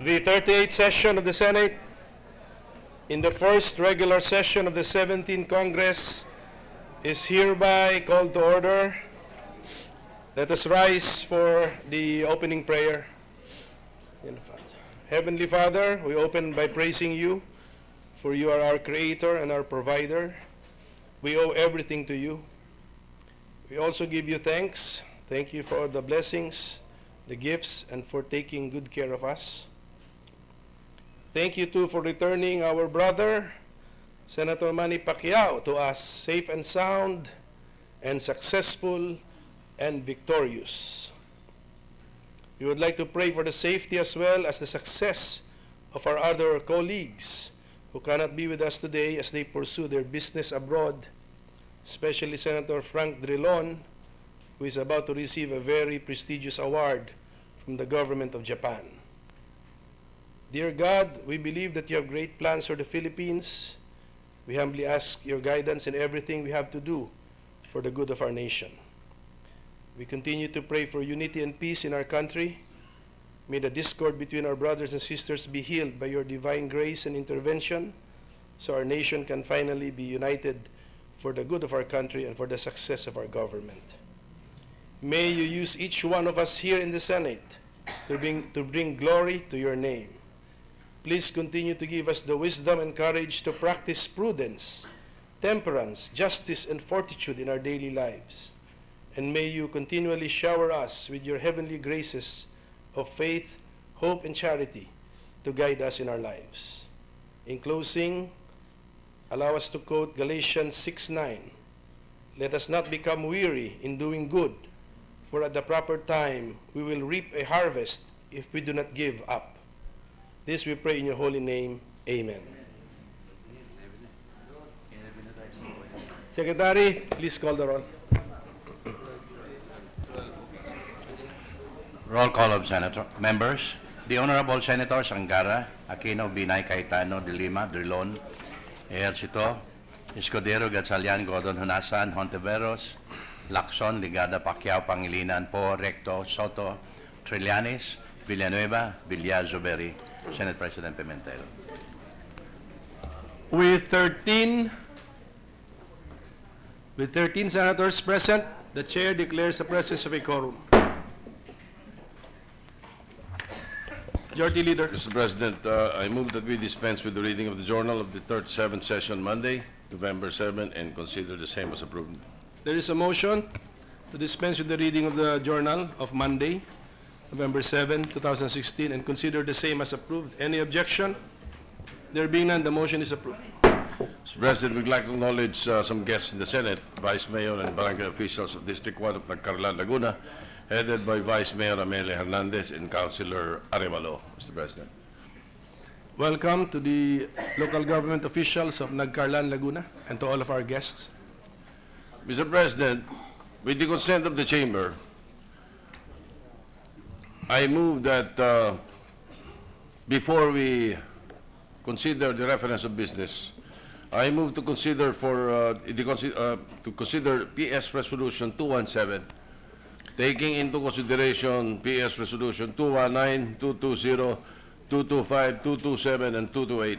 The 38th session of the Senate, in the first regular session of the 17th Congress, is hereby called to order. Let us rise for the opening prayer. Heavenly Father, we open by praising you, for you are our Creator and our Provider. We owe everything to you. We also give you thanks. Thank you for the blessings, the gifts, and for taking good care of us. Thank you too for returning our brother, Senator Manny Pacquiao, to us safe and sound and successful and victorious. We would like to pray for the safety as well as the success of our other colleagues who cannot be with us today as they pursue their business abroad, especially Senator Frank Drilon, who is about to receive a very prestigious award from the government of Japan. Dear God, we believe that you have great plans for the Philippines. We humbly ask your guidance in everything we have to do for the good of our nation. We continue to pray for unity and peace in our country. May the discord between our brothers and sisters be healed by your divine grace and intervention, so our nation can finally be united for the good of our country and for the success of our government. May you use each one of us here in the Senate to bring glory to your name. Please continue to give us the wisdom and courage to practice prudence, temperance, justice, and fortitude in our daily lives. And may you continually shower us with your heavenly graces of faith, hope, and charity to guide us in our lives. In closing, allow us to quote Galatians 6:9. Let us not become weary in doing good, for at the proper time we will reap a harvest if we do not give up. This we pray in your holy name. Amen. Secretary, please call the roll. Roll call of Senator members. The Honorable Senators Angara, Aquino, Binay, Cayetano, De Lima, Drilon, Ejercito, Escudero, Gatchalian, Gordon, Honasan, Hontiveros, Lacson, Ligada, Pacquiao, Pangilinan, Po, Recto, Soto, Trillanes, Villanueva, Villar, Zuberi. Senate President Pimentel. With 13 senators present, the chair declares the presence of a quorum. Majority Leader. Mr. President, I move that we dispense with the reading of the journal of the 37th session Monday, November 7, and consider the same as approved. There is a motion to dispense with the reading of the journal of Monday, November 7, 2016, and consider the same as approved. Any objection? There being none, the motion is approved. Mr. President, we'd like to acknowledge some guests in the Senate, Vice Mayor and barangay officials of District 1 of Nagcarlan, Laguna, headed by Vice Mayor Amelia Hernandez and Councilor Arevalo, Mr. President. Welcome to the local government officials of Nagcarlan, Laguna, and to all of our guests. Mr. President, with the consent of the Chamber, I move that before we consider the reference of business, I move to consider consider PS Resolution 217, taking into consideration PS Resolution 219, 220, 225, 227, and 228.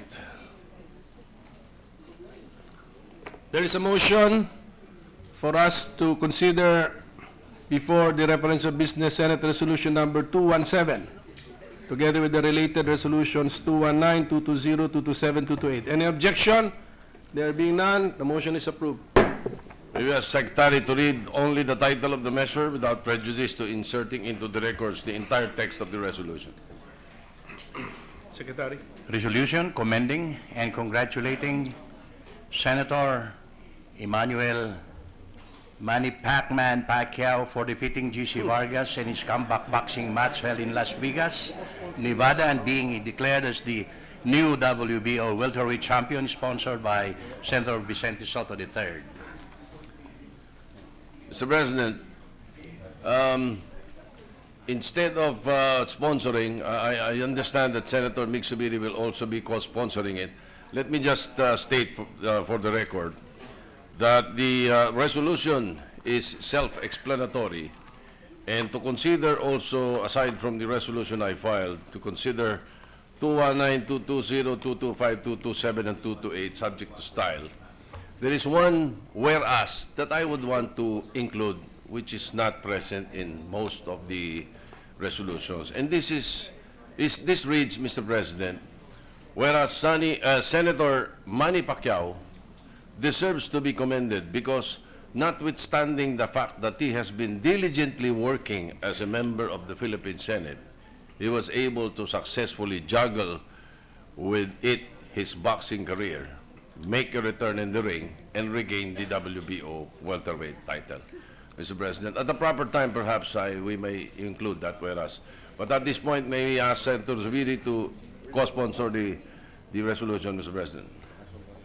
There is a motion for us to consider before the reference of business Senate Resolution number 217, together with the related resolutions 219, 220, 227, 228. Any objection? There being none, the motion is approved. We ask Secretary to read only the title of the measure without prejudice to inserting into the records the entire text of the resolution. Secretary. Resolution commending and congratulating Senator Emmanuel Manny Pacman Pacquiao for defeating G.C. Vargas in his comeback boxing match held in Las Vegas, Nevada, and being declared as the new WBO welterweight champion, sponsored by Senator Vicente Soto III. Mr. President, instead of sponsoring, I understand that Senator Mick Subiri will also be co-sponsoring it. Let me just state for the record that the resolution is self-explanatory, and to consider also, aside from the resolution I filed, to consider 219, 220, 225, 227, and 228, subject to style. There is one whereas that I would want to include, which is not present in most of the resolutions. And this reads, Mr. President, whereas Senator Manny Pacquiao deserves to be commended because notwithstanding the fact that he has been diligently working as a member of the Philippine Senate, he was able to successfully juggle with it his boxing career, make a return in the ring, and regain the WBO welterweight title. Mr. President, at the proper time, perhaps we may include that whereas. But at this point, may we ask Senator Zubiri to co-sponsor the resolution, Mr. President?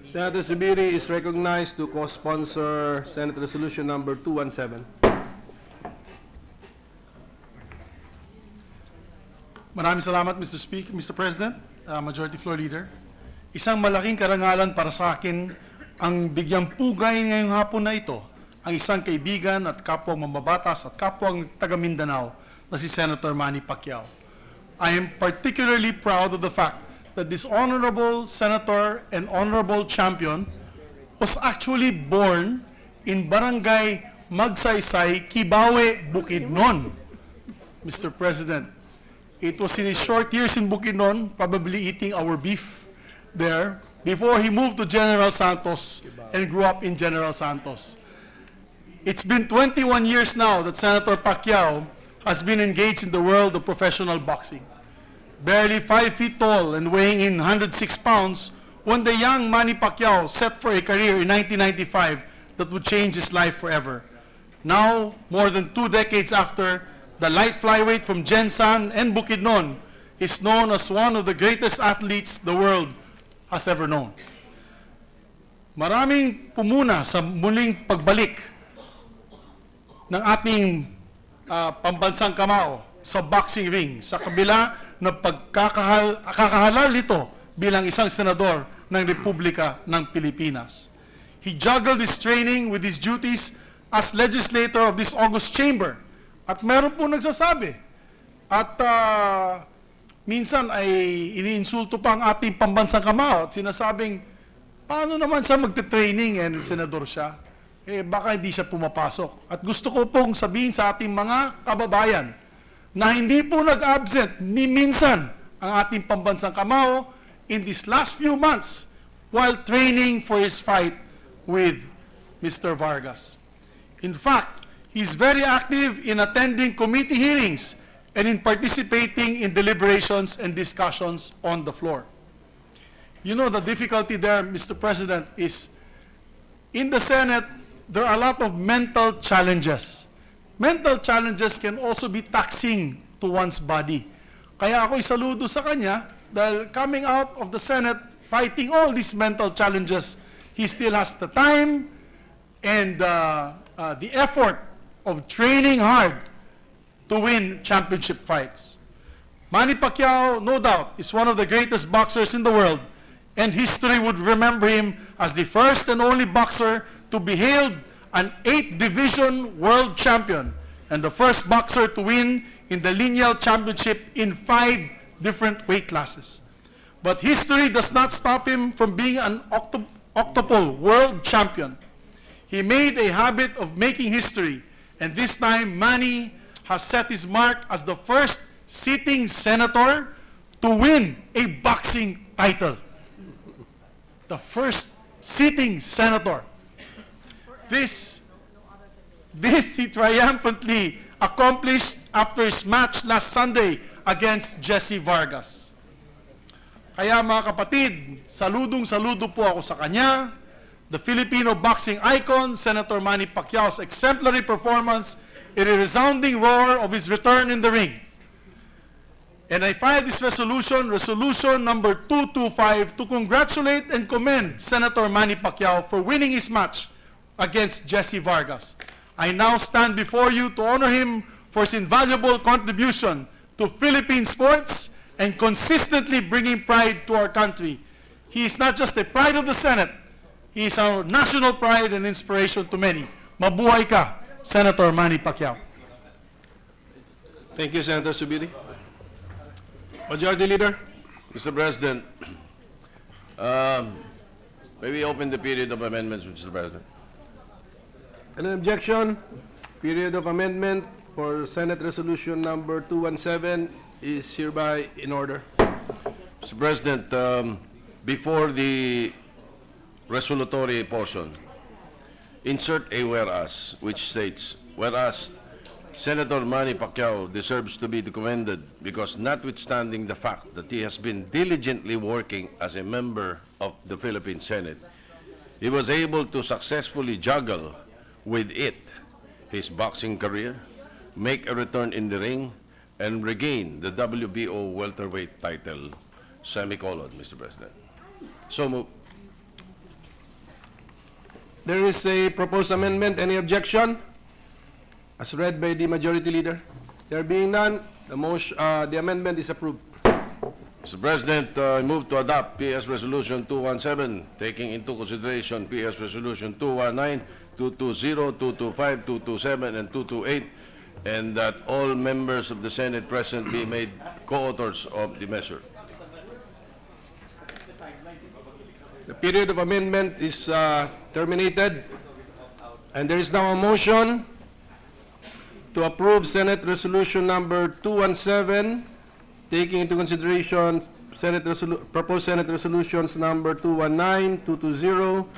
Senator Zubiri is recognized to co-sponsor Senate Resolution number 217. Maraming salamat, Mr. President, Majority Floor Leader. Isang malaking karangalan para sa akin ang bigyang pugay ngayong hapon na ito ang isang kaibigan at kapwang mambabatas at kapwang taga Mindanao na si Senator Manny Pacquiao. I am particularly proud of the fact that this honorable senator and honorable champion was actually born in Barangay Magsaysay, Kibawe, Bukidnon. Mr. President, it was in his short years in Bukidnon, probably eating our beef there, before he moved to General Santos and grew up in General Santos. It's been 21 years now that Senator Pacquiao has been engaged in the world of professional boxing. Barely 5 feet tall and weighing in 106 pounds, when the young Manny Pacquiao set for a career in 1995 that would change his life forever. Now, more than 2 decades after, the light flyweight from Gensan and Bukidnon is known as one of the greatest athletes the world has ever known. Maraming pumuna sa muling pagbalik ng ating pambansang kamao sa boxing ring sa kabila ng pagkakahalal nito bilang isang senador ng Republika ng Pilipinas. He juggled his training with his duties as legislator of this august chamber. At meron po nagsasabi, at minsan ay iniinsulto pa ang ating pambansang kamao at sinasabing, paano naman siya magte-training senador siya? Baka hindi siya pumapasok. At gusto ko pong sabihin sa ating mga kababayan na hindi po nag-absent ni minsan ang ating pambansang kamao in these last few months while training for his fight with Mr. Vargas. In fact, he's very active in attending committee hearings and in participating in deliberations and discussions on the floor. You know, the difficulty there, Mr. President, is in the Senate, there are a lot of mental challenges. Mental challenges can also be taxing to one's body. Kaya ako'y saludo sa kanya dahil coming out of the Senate, fighting all these mental challenges, he still has the time and the effort of training hard to win championship fights. Manny Pacquiao, no doubt, is one of the greatest boxers in the world, and history would remember him as the first and only boxer to be hailed an 8-division world champion and the first boxer to win in the lineal championship in 5 different weight classes. But history does not stop him from being an octuple world champion. He made a habit of making history, and this time Manny has set his mark as the first sitting senator to win a boxing title. The first sitting senator. This he triumphantly accomplished after his match last Sunday against Jesse Vargas. Kaya mga kapatid, saludong-saludo po ako sa kanya, the Filipino boxing icon, Senator Manny Pacquiao's exemplary performance in a resounding roar of his return in the ring. And I filed this resolution number 225, to congratulate and commend Senator Manny Pacquiao for winning his match against Jesse Vargas. I now stand before you to honor him for his invaluable contribution to Philippine sports and consistently bringing pride to our country. He is not just the pride of the Senate, he is our national pride and inspiration to many. Mabuhay ka, Senator Manny Pacquiao. Thank you, Senator Zubiri. Majority Leader. Mr. President, may we open the period of amendments, Mr. President? Any objection? Period of amendment for Senate Resolution number 217 is hereby in order. Mr. President, before the resolutory portion, insert a whereas, which states, whereas Senator Manny Pacquiao deserves to be commended because notwithstanding the fact that he has been diligently working as a member of the Philippine Senate, he was able to successfully juggle with it his boxing career, make a return in the ring, and regain the WBO welterweight title, semicolon, Mr. President. So move. There is a proposed amendment. Any objection? As read by the Majority Leader. There being none, the amendment is approved. Mr. President, I move to adopt PS Resolution 217, taking into consideration PS Resolution 219, 220, 225, 227, and 228, and that all members of the Senate present be made co-authors of the measure. The period of amendment is terminated, and there is now a motion to approve Senate Resolution number 217, taking into consideration proposed Senate Resolutions number 219, 220,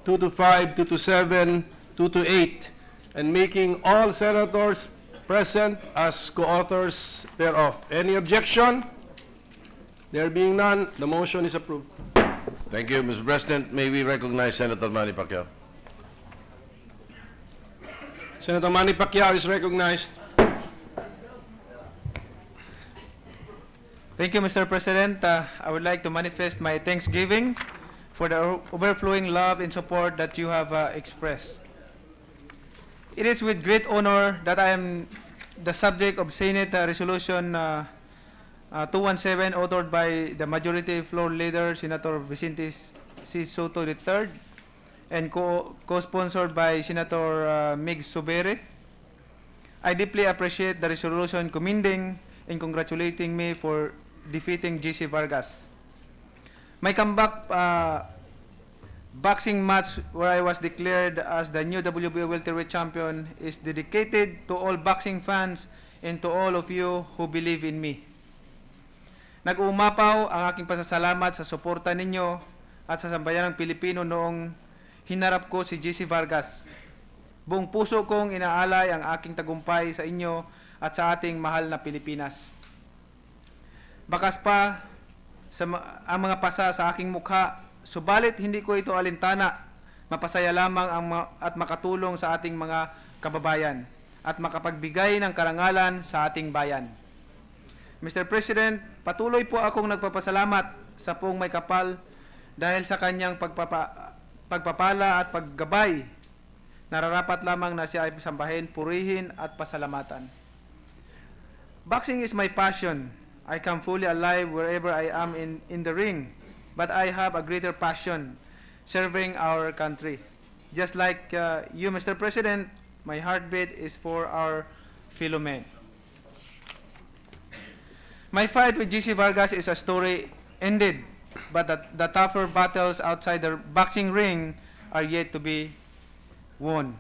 225, 227, 228, and making all senators present as co-authors thereof. Any objection? There being none, the motion is approved. Thank you, Mr. President. May we recognize Senator Manny Pacquiao? Senator Manny Pacquiao is recognized. Thank you, Mr. President. I would like to manifest my thanksgiving for the overflowing love and support that you have expressed. It is with great honor that I am the subject of Senate Resolution 217, authored by the Majority Floor Leader, Senator Vicente C. Soto III, and co-sponsored by Senator Mig Subere. I deeply appreciate the resolution commending and congratulating me for defeating G.C. Vargas. My comeback boxing match where I was declared as the new WBO welterweight champion is dedicated to all boxing fans and to all of you who believe in me. Nag-uumapaw ang aking pasasalamat sa suporta ninyo at sa sambayanang Pilipino noong hinarap ko si G.C. Vargas. Buong puso kong inaalay ang aking tagumpay sa inyo at sa ating mahal na Pilipinas. Bakas pa ang mga pasa sa aking mukha, subalit hindi ko ito alintana. Mapasaya lamang at makatulong sa ating mga kababayan at makapagbigay ng karangalan sa ating bayan. Mr. President, patuloy po akong nagpapasalamat sa Poong May Kapal dahil sa kanyang pagpapala at paggabay. Nararapat lamang na siya ay sambahin, purihin at pasalamatan. Boxing is my passion. I come fully alive wherever I am in the ring, but I have a greater passion serving our country. Just like you, Mr. President, my heartbeat is for our fellow men. My fight with G.C. Vargas is a story ended, but the tougher battles outside the boxing ring are yet to be won.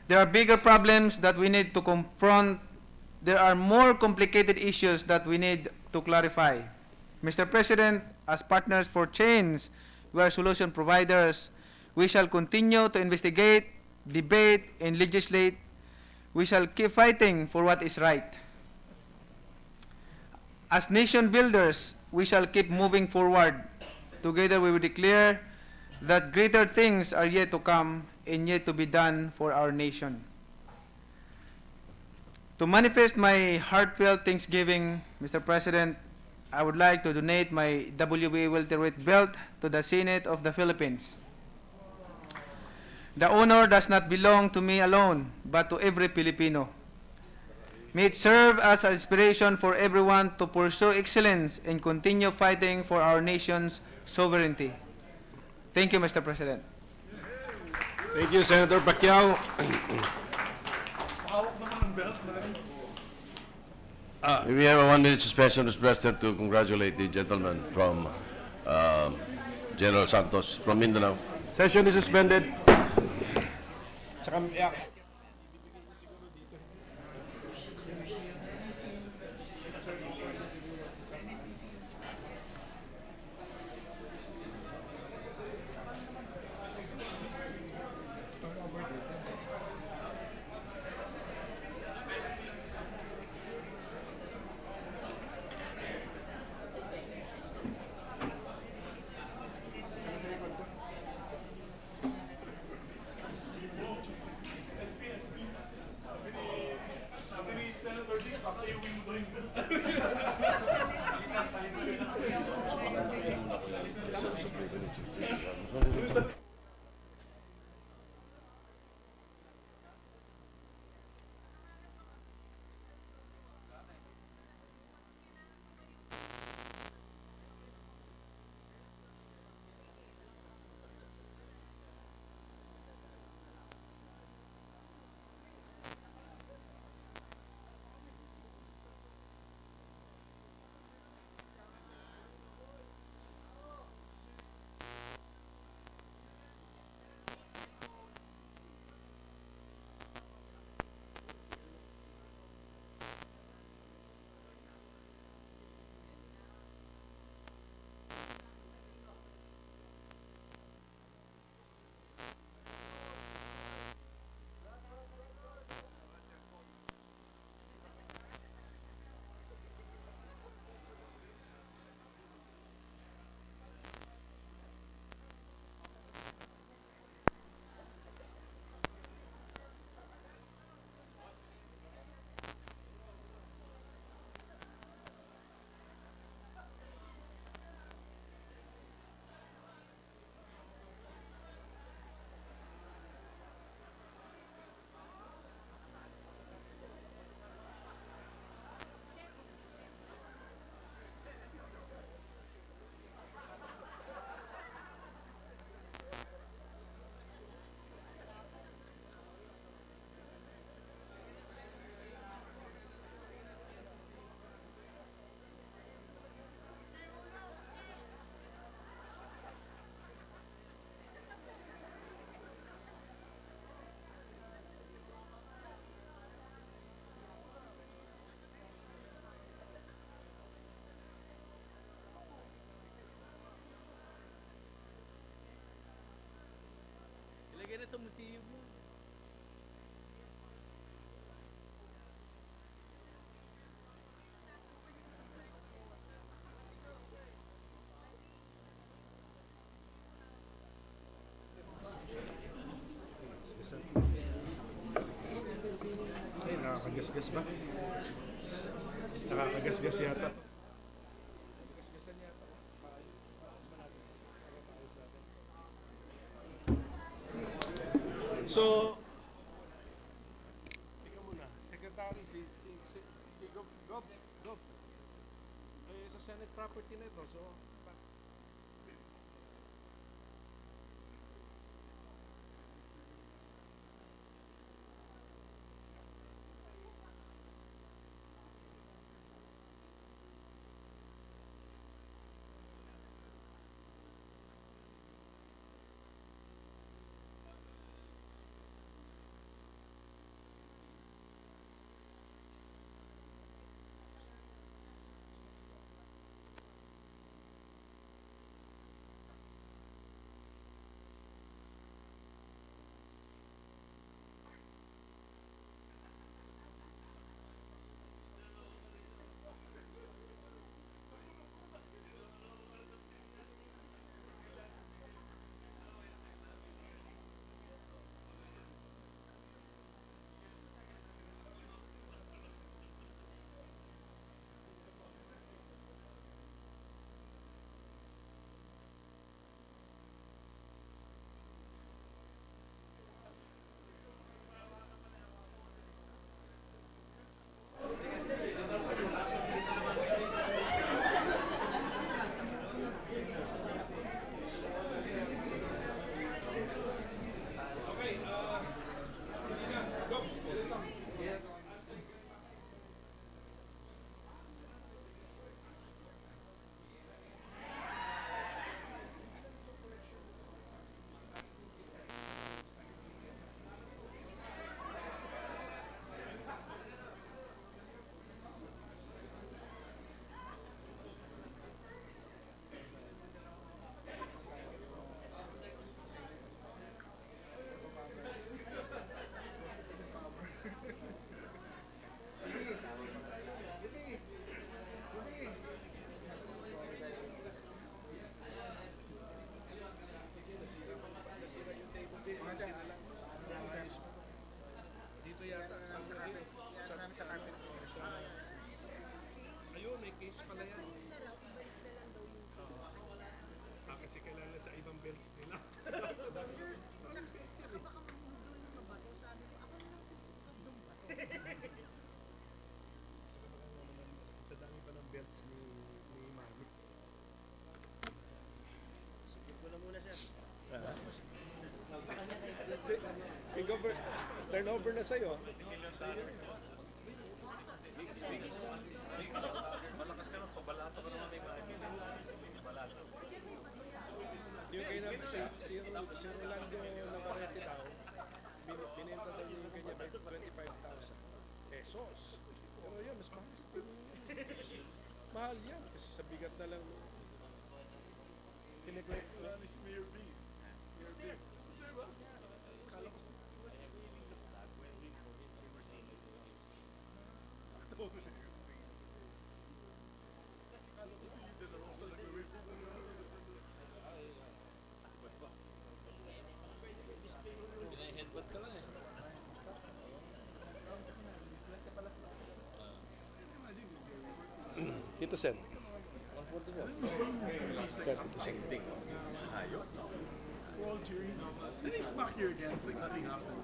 There are bigger problems that we need to confront. There are more complicated issues that we need to clarify. Mr. President, as partners for change, we are solution providers. We shall continue to investigate, debate, and legislate. We shall keep fighting for what is right. As nation builders, we shall keep moving forward. Together we will declare that greater things are yet to come and yet to be done for our nation. To manifest my heartfelt thanksgiving, Mr. President, I would like to donate my WBA welterweight belt to the Senate of the Philippines. The honor does not belong to me alone, but to every Filipino. May it serve as an inspiration for everyone to pursue excellence and continue fighting for our nation's sovereignty. Thank you, Mr. President. Thank you, Senator Pacquiao. We have a 1-minute suspension, Mr. President, to congratulate the gentleman from General Santos from Mindanao. Session is suspended. Tsaka, yeah. Ilagay na sa museum mo. Ay, nakakagasgas ba? Nakakagasgas yata. Gasgasan yata. So, ikaw muna, Secretary, si Gov. Sa Senate property na ito, so, Turnover na sa'yo. Yung kay na, si Rolando Navarrete daw, binenta daw yung kanya by 25,000 pesos. Pero yun, mas mahal. Mahal yan, kasi sa bigat na lang. Kinikwet mo. Mayor B. Mayor B. Kala ko Headbutt ka lang eh. Tito Sen. Then he smack you again. It's like nothing happened.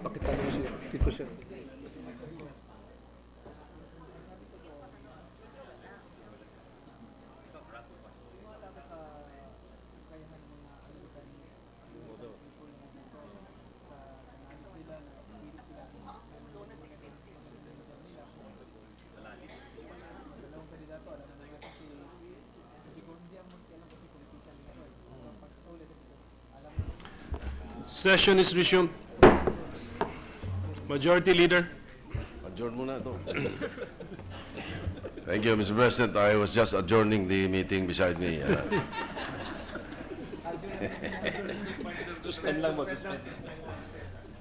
Bakit tanong si Tito Sen? Session is resumed. Majority Leader. Adjourn muna ito. Thank you, Mr. President. I was just adjourning the meeting beside me.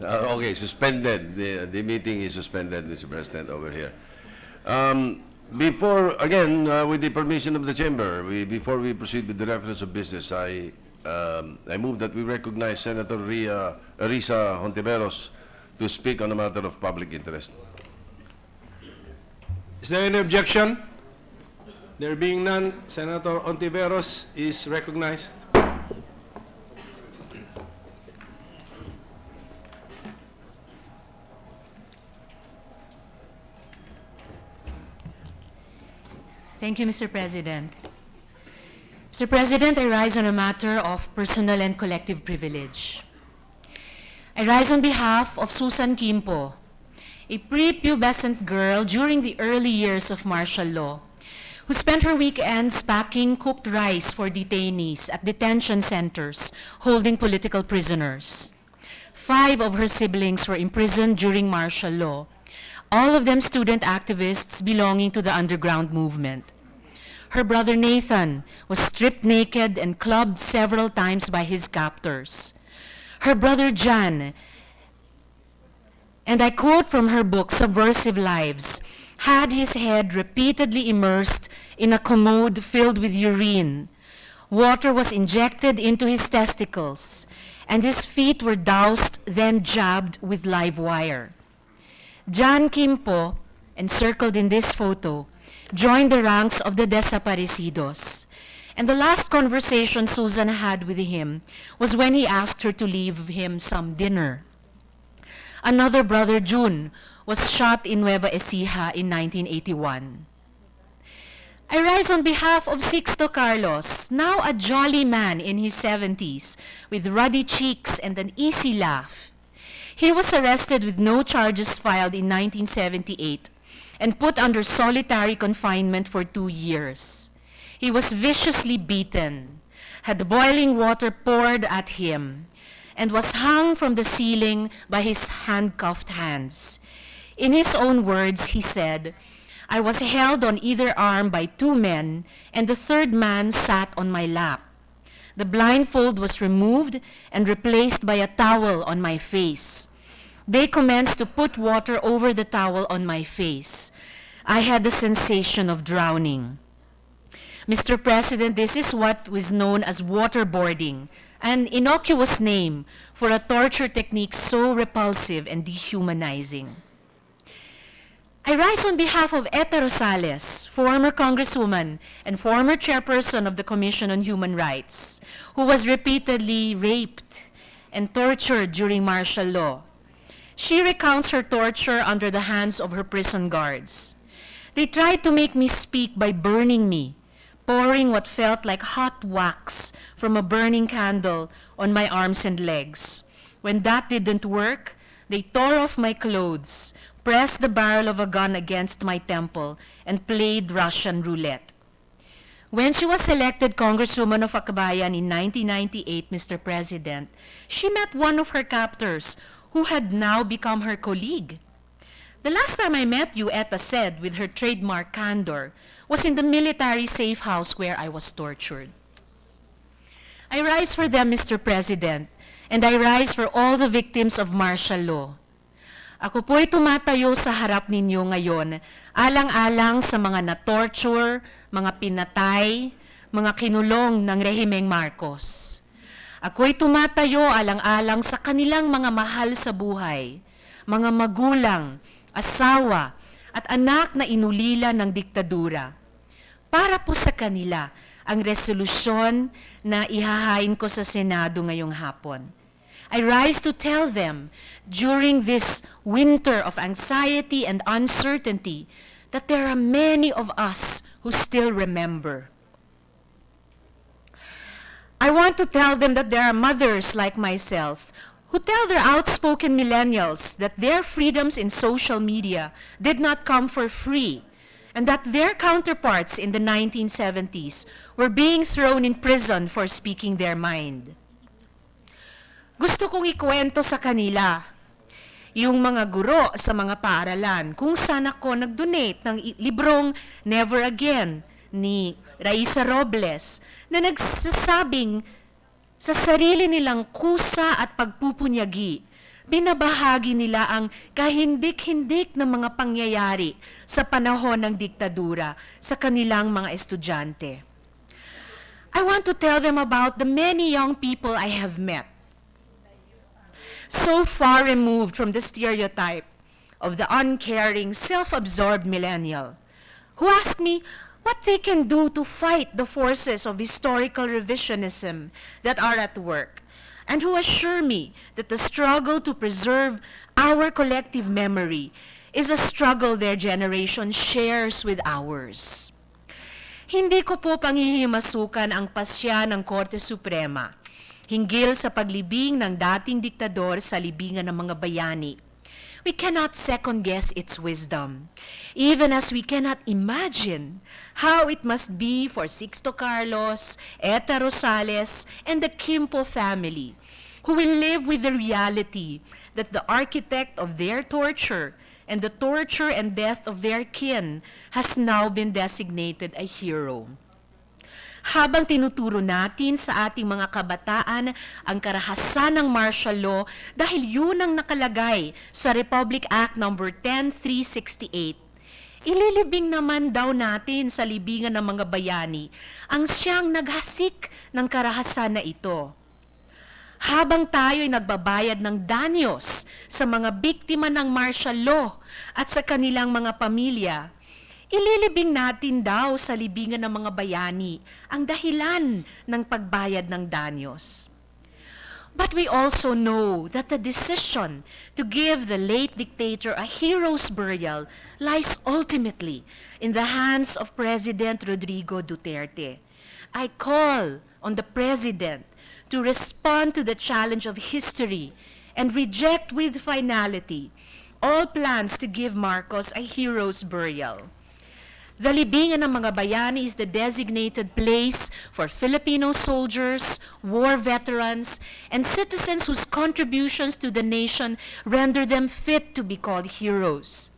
Okay, suspended. The meeting is suspended, Mr. President, over here. Before, again, with the permission of the chamber, before we proceed with the reference of business, I move that we recognize Senator Risa Hontiveros to speak on a matter of public interest. Is there any objection? There being none, Senator Ontiveros is recognized. Thank you, Mr. President. Mr. President, I rise on a matter of personal and collective privilege. I rise on behalf of Susan Kimpo, a prepubescent girl during the early years of martial law, who spent her weekends packing cooked rice for detainees at detention centers holding political prisoners. 5 of her siblings were imprisoned during martial law, all of them student activists belonging to the underground movement. Her brother Nathan was stripped naked and clubbed several times by his captors. Her brother Jan, and I quote from her book, Subversive Lives, had his head repeatedly immersed in a commode filled with urine. Water was injected into his testicles, and his feet were doused, then jabbed with live wire. Jan Kimpo, encircled in this photo, joined the ranks of the desaparecidos. And the last conversation Susan had with him was when he asked her to leave him some dinner. Another brother, June, was shot in Nueva Ecija in 1981. I rise on behalf of Sixto Carlos, now a jolly man in his 70s, with ruddy cheeks and an easy laugh. He was arrested with no charges filed in 1978 and put under solitary confinement for 2 years. He was viciously beaten, had boiling water poured at him, and was hung from the ceiling by his handcuffed hands. In his own words, he said, "I was held on either arm by 2 men, and the 3rd man sat on my lap. The blindfold was removed and replaced by a towel on my face. They commenced to put water over the towel on my face. I had the sensation of drowning. Mr. President, this is what was known as waterboarding, an innocuous name for a torture technique so repulsive and dehumanizing. I rise on behalf of Eta Rosales, former Congresswoman and former chairperson of the Commission on Human Rights, who was repeatedly raped and tortured during martial law. She recounts her torture under the hands of her prison guards. They tried to make me speak by burning me, pouring what felt like hot wax from a burning candle on my arms and legs. When that didn't work, they tore off my clothes, pressed the barrel of a gun against my temple, and played Russian roulette. When she was elected Congresswoman of Akbayan in 1998, Mr. President, she met one of her captors who had now become her colleague. The last time I met you, Eta said with her trademark candor, was in the military safe house where I was tortured. I rise for them, Mr. President, and I rise for all the victims of martial law. Ako po'y tumatayo sa harap ninyo ngayon, alang-alang sa mga na-torture, mga pinatay, mga kinulong ng rehimeng Marcos. Ako'y tumatayo alang-alang sa kanilang mga mahal sa buhay, mga magulang, asawa, at anak na inulila ng diktadura. Para po sa kanila ang resolusyon na ihahain ko sa Senado ngayong hapon. I rise to tell them during this winter of anxiety and uncertainty that there are many of us who still remember. I want to tell them that there are mothers like myself who tell their outspoken millennials that their freedoms in social media did not come for free, and that their counterparts in the 1970s were being thrown in prison for speaking their mind. Gusto kong ikwento sa kanila yung mga guro sa mga paaralan kung saan ako nag-donate ng librong Never Again ni Raisa Robles na nagsasabing sa sarili nilang kusa at pagpupunyagi, binabahagi nila ang kahindik-hindik na mga pangyayari sa panahon ng diktadura sa kanilang mga estudyante. I want to tell them about the many young people I have met, so far removed from the stereotype of the uncaring, self-absorbed millennial, who ask me what they can do to fight the forces of historical revisionism that are at work, and who assure me that the struggle to preserve our collective memory is a struggle their generation shares with ours. Hindi ko po panghihimasukan ang pasya ng Korte Suprema hinggil sa paglibing ng dating diktador sa libingan ng mga bayani. We cannot second-guess its wisdom, even as we cannot imagine how it must be for Sixto Carlos, Eta Rosales, and the Quimpo family, who will live with the reality that the architect of their torture and the torture and death of their kin has now been designated a hero. Habang tinuturo natin sa ating mga kabataan ang karahasan ng martial law dahil yun ang nakalagay sa Republic Act No. 10368, ililibing naman daw natin sa libingan ng mga bayani ang siyang naghasik ng karahasan na ito. Habang tayo'y nagbabayad ng danyos sa mga biktima ng martial law at sa kanilang mga pamilya, ililibing natin daw sa libingan ng mga bayani ang dahilan ng pagbayad ng danyos. But we also know that the decision to give the late dictator a hero's burial lies ultimately in the hands of President Rodrigo Duterte. I call on the President to respond to the challenge of history and reject with finality all plans to give Marcos a hero's burial. The libingan ng mga bayani is the designated place for Filipino soldiers, war veterans, and citizens whose contributions to the nation render them fit to be called heroes.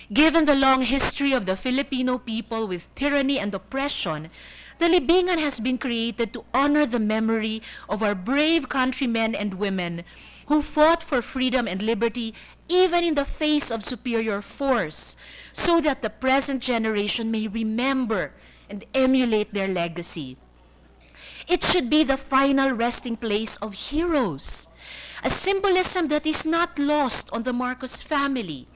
Given the long history of the Filipino people with tyranny and oppression, the libingan has been created to honor the memory of our brave countrymen and women who fought for freedom and liberty even in the face of superior force, so that the present generation may remember and emulate their legacy. It should be the final resting place of heroes, a symbolism that is not lost on the Marcos family,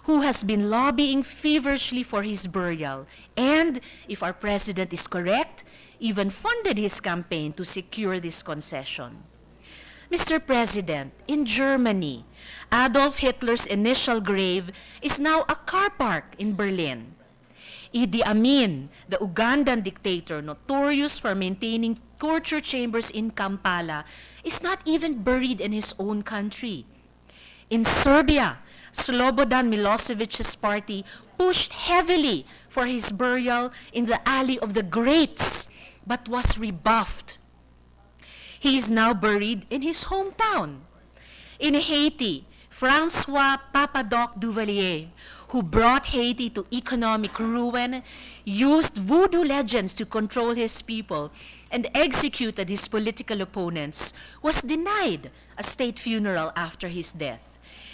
who has been lobbying feverishly for his burial, and, if our president is correct, even funded his campaign to secure this concession. Mr. President, in Germany, Adolf Hitler's initial grave is now a car park in Berlin. Idi Amin, the Ugandan dictator notorious for maintaining torture chambers in Kampala, is not even buried in his own country. In Serbia, Slobodan Milosevic's party pushed heavily for his burial in the Alley of the Greats, but was rebuffed. He is now buried in his hometown. In Haiti, Francois Papadoc Duvalier, who brought Haiti to economic ruin, used voodoo legends to control his people, and executed his political opponents, was denied a state funeral after his death.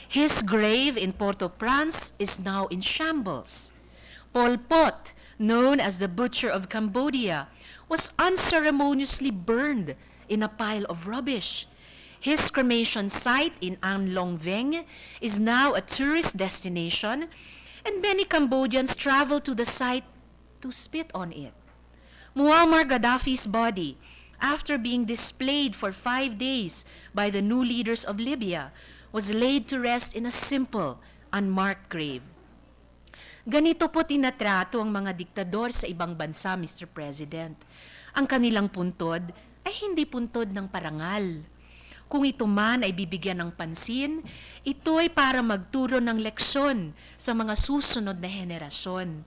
His grave in Port-au-Prince is now in shambles. Pol Pot, known as the Butcher of Cambodia, was unceremoniously burned in a pile of rubbish. His cremation site in An Long Veng is now a tourist destination, and many Cambodians travel to the site to spit on it. Muammar Gaddafi's body, after being displayed for 5 days by the new leaders of Libya, was laid to rest in a simple, unmarked grave. Ganito po tinatrato ang mga diktador sa ibang bansa, Mr. President. Ang kanilang puntod ay hindi puntod ng parangal. Kung ito man ay bibigyan ng pansin, ito ay para magturo ng leksyon sa mga susunod na henerasyon.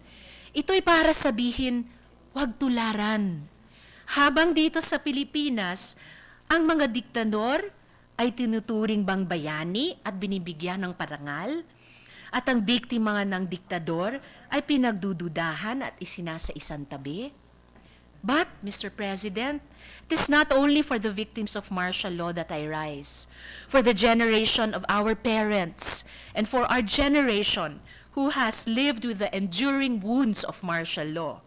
Ito ay para sabihin, huwag tularan. Habang dito sa Pilipinas, ang mga diktador ay tinuturing bang bayani at binibigyan ng parangal, at ang biktima ng diktador ay pinagdududahan at isinasa-isang tabi? But, Mr. President, it is not only for the victims of martial law that I rise, for the generation of our parents, and for our generation who has lived with the enduring wounds of martial law.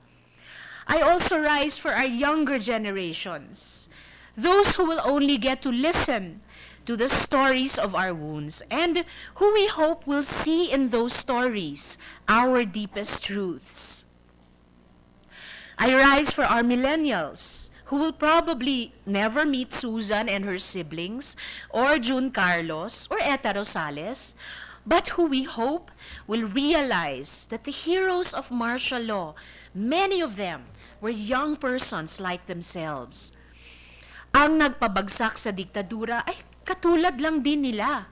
I also rise for our younger generations, those who will only get to listen to the stories of our wounds, and who we hope will see in those stories our deepest truths. I rise for our millennials, who will probably never meet Susan and her siblings, or June Carlos, or Eta Rosales, but who we hope will realize that the heroes of martial law, many of them were young persons like themselves. Ang nagpabagsak sa diktadura ay katulad lang din nila.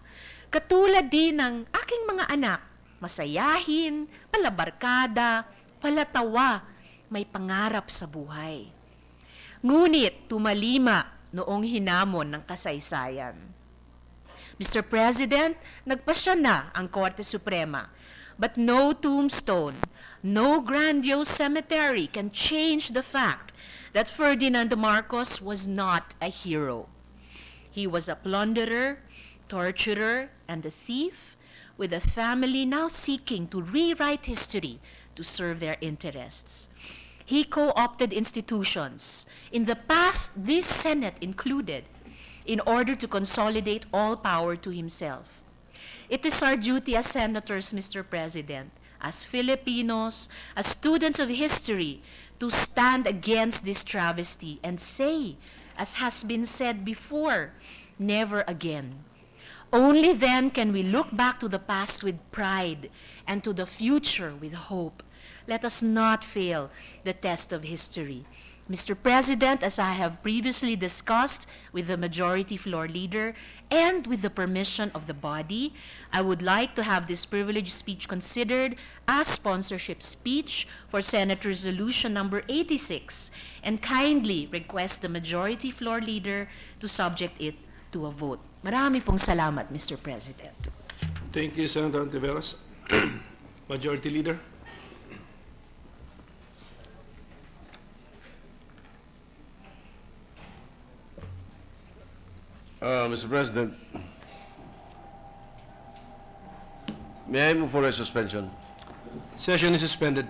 Katulad din ng aking mga anak, masayahin, palabarkada, palatawa, may pangarap sa buhay. Ngunit tumalima noong hinamon ng kasaysayan. Mr. President, nagpasya na ang Korte Suprema, but no tombstone, no grandiose cemetery can change the fact that Ferdinand Marcos was not a hero. He was a plunderer, torturer, and a thief, with a family now seeking to rewrite history to serve their interests. He co-opted institutions, in the past this Senate included, in order to consolidate all power to himself. It is our duty as senators, Mr. President, as Filipinos, as students of history, to stand against this travesty and say, as has been said before, never again. Only then can we look back to the past with pride and to the future with hope. Let us not fail the test of history. Mr. President, as I have previously discussed with the Majority Floor Leader and with the permission of the body, I would like to have this privileged speech considered as sponsorship speech for Senate Resolution number 86, and kindly request the Majority Floor Leader to subject it to a vote. Marami pong salamat, Mr. President. Thank you, Senator Antiveros. Majority Leader. Mr. President, May I move for a suspension? Session is suspended.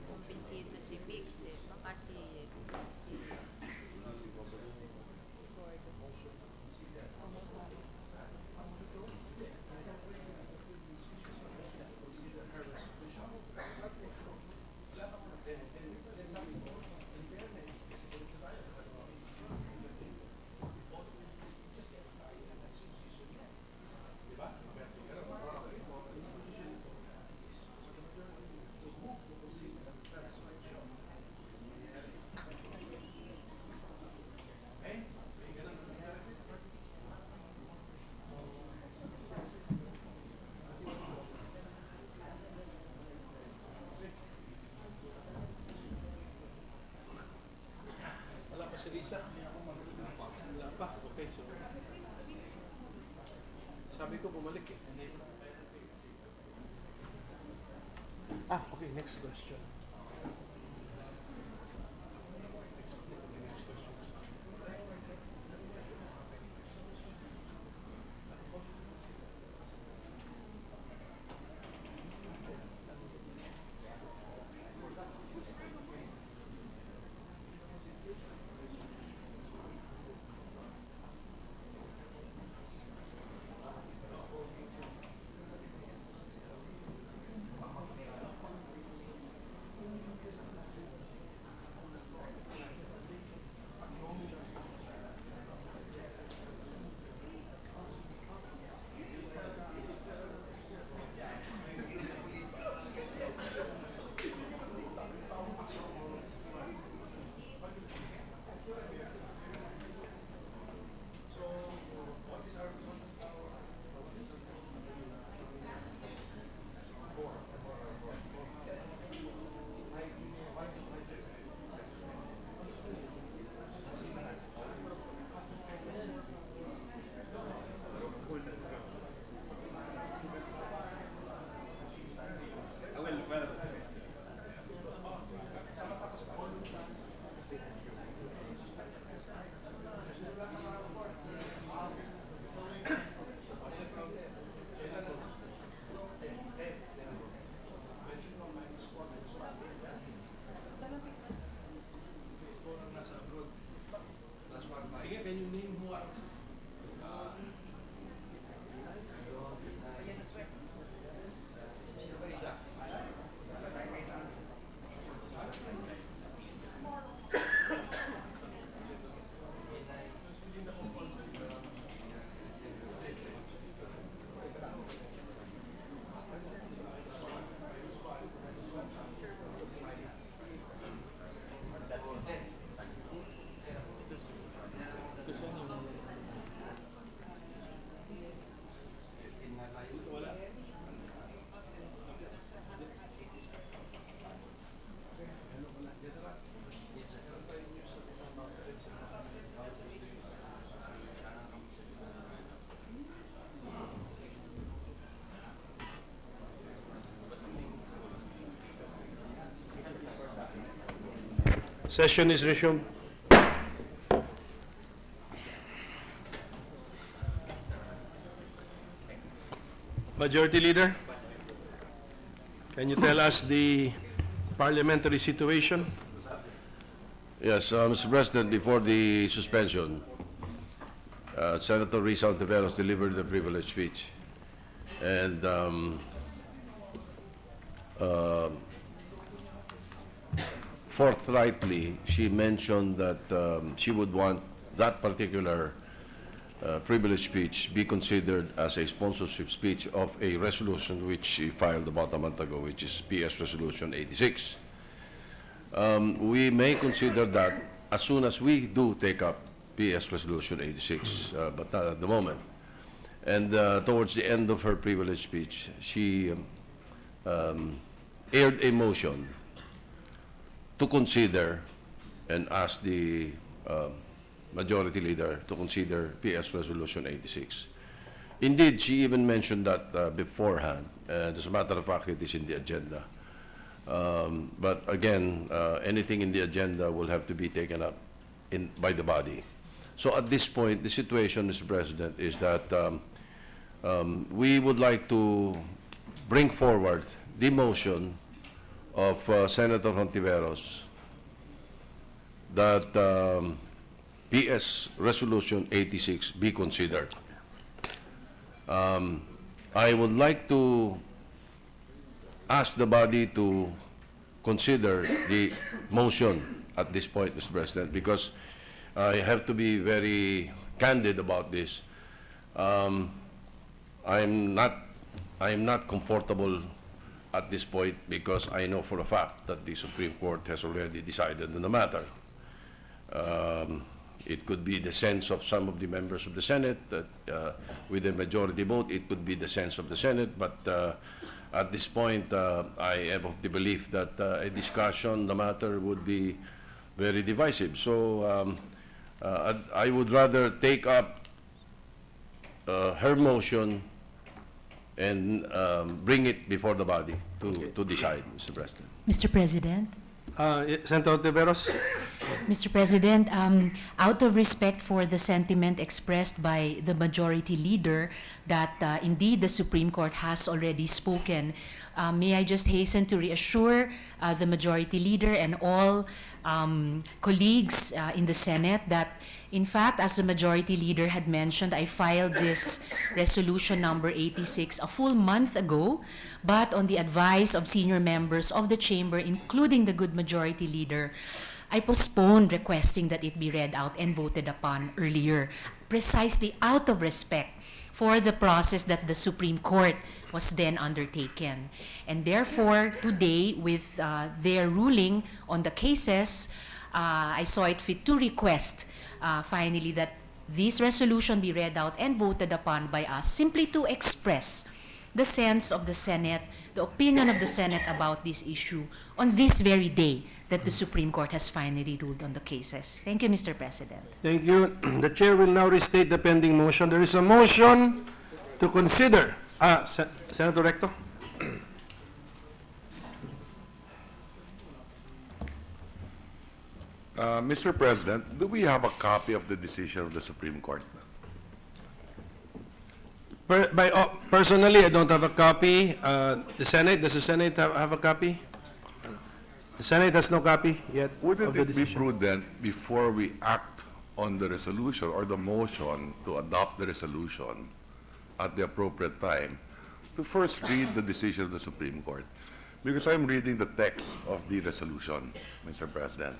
Kumbinsido si Mix eh. Baka si Wala pa si Lisa? Wala pa. Okay, so... Sabi ko bumalik eh. Okay, next question. Session is resumed. Majority Leader, can you tell us the parliamentary situation? Yes, Mr. President, before the suspension, Senator Risa Ontiveros delivered the privilege speech. And forthrightly, she mentioned that she would want that particular privilege speech be considered as a sponsorship speech of a resolution which she filed about a month ago, which is PS Resolution 86. We may consider that as soon as we do take up PS Resolution 86, but not at the moment. And towards the end of her privilege speech, she aired a motion to consider and ask the Majority Leader to consider PS Resolution 86. Indeed, she even mentioned that beforehand, and as a matter of fact, it is in the agenda. But again, anything in the agenda will have to be taken up by the body. So at this point, the situation, Mr. President, is that we would like to bring forward the motion of Senator Hontiveros that PS Resolution 86 be considered. I would like to ask the body to consider the motion at this point, Mr. President, because I have to be very candid about this. I'm not comfortable at this point because I know for a fact that the Supreme Court has already decided on the matter. It could be the sense of some of the members of the Senate that with a majority vote, it could be the sense of the Senate, but at this point, I am of the belief that a discussion on the matter would be very divisive. So I would rather take up her motion and bring it before the body to decide, Mr. President. Mr. President? Senator Ontiveros? Mr. President, out of respect for the sentiment expressed by the Majority Leader that indeed the Supreme Court has already spoken, may I just hasten to reassure the Majority Leader and all colleagues in the Senate that, in fact, as the Majority Leader had mentioned, I filed this resolution number 86 a full month ago, but on the advice of senior members of the Chamber, including the good Majority Leader, I postponed requesting that it be read out and voted upon earlier, precisely out of respect for the process that the Supreme Court was then undertaken. And therefore, today, with their ruling on the cases, I saw it fit to request, finally, that this resolution be read out and voted upon by us, simply to express the sense of the Senate, the opinion of the Senate about this issue on this very day that the Supreme Court has finally ruled on the cases. Thank you, Mr. President. Thank you. The chair will now restate the pending motion. There is a motion to consider. Senator Recto? Mr. President, do we have a copy of the decision of the Supreme Court? Personally, I don't have a copy. The Senate, does the Senate have a copy? The Senate has no copy yet of Wouldn't the it be decision. prudent before we act on the resolution or the motion to adopt the resolution at the appropriate time to first read the decision of the Supreme Court? Because I'm reading the text of the resolution, Mr. President.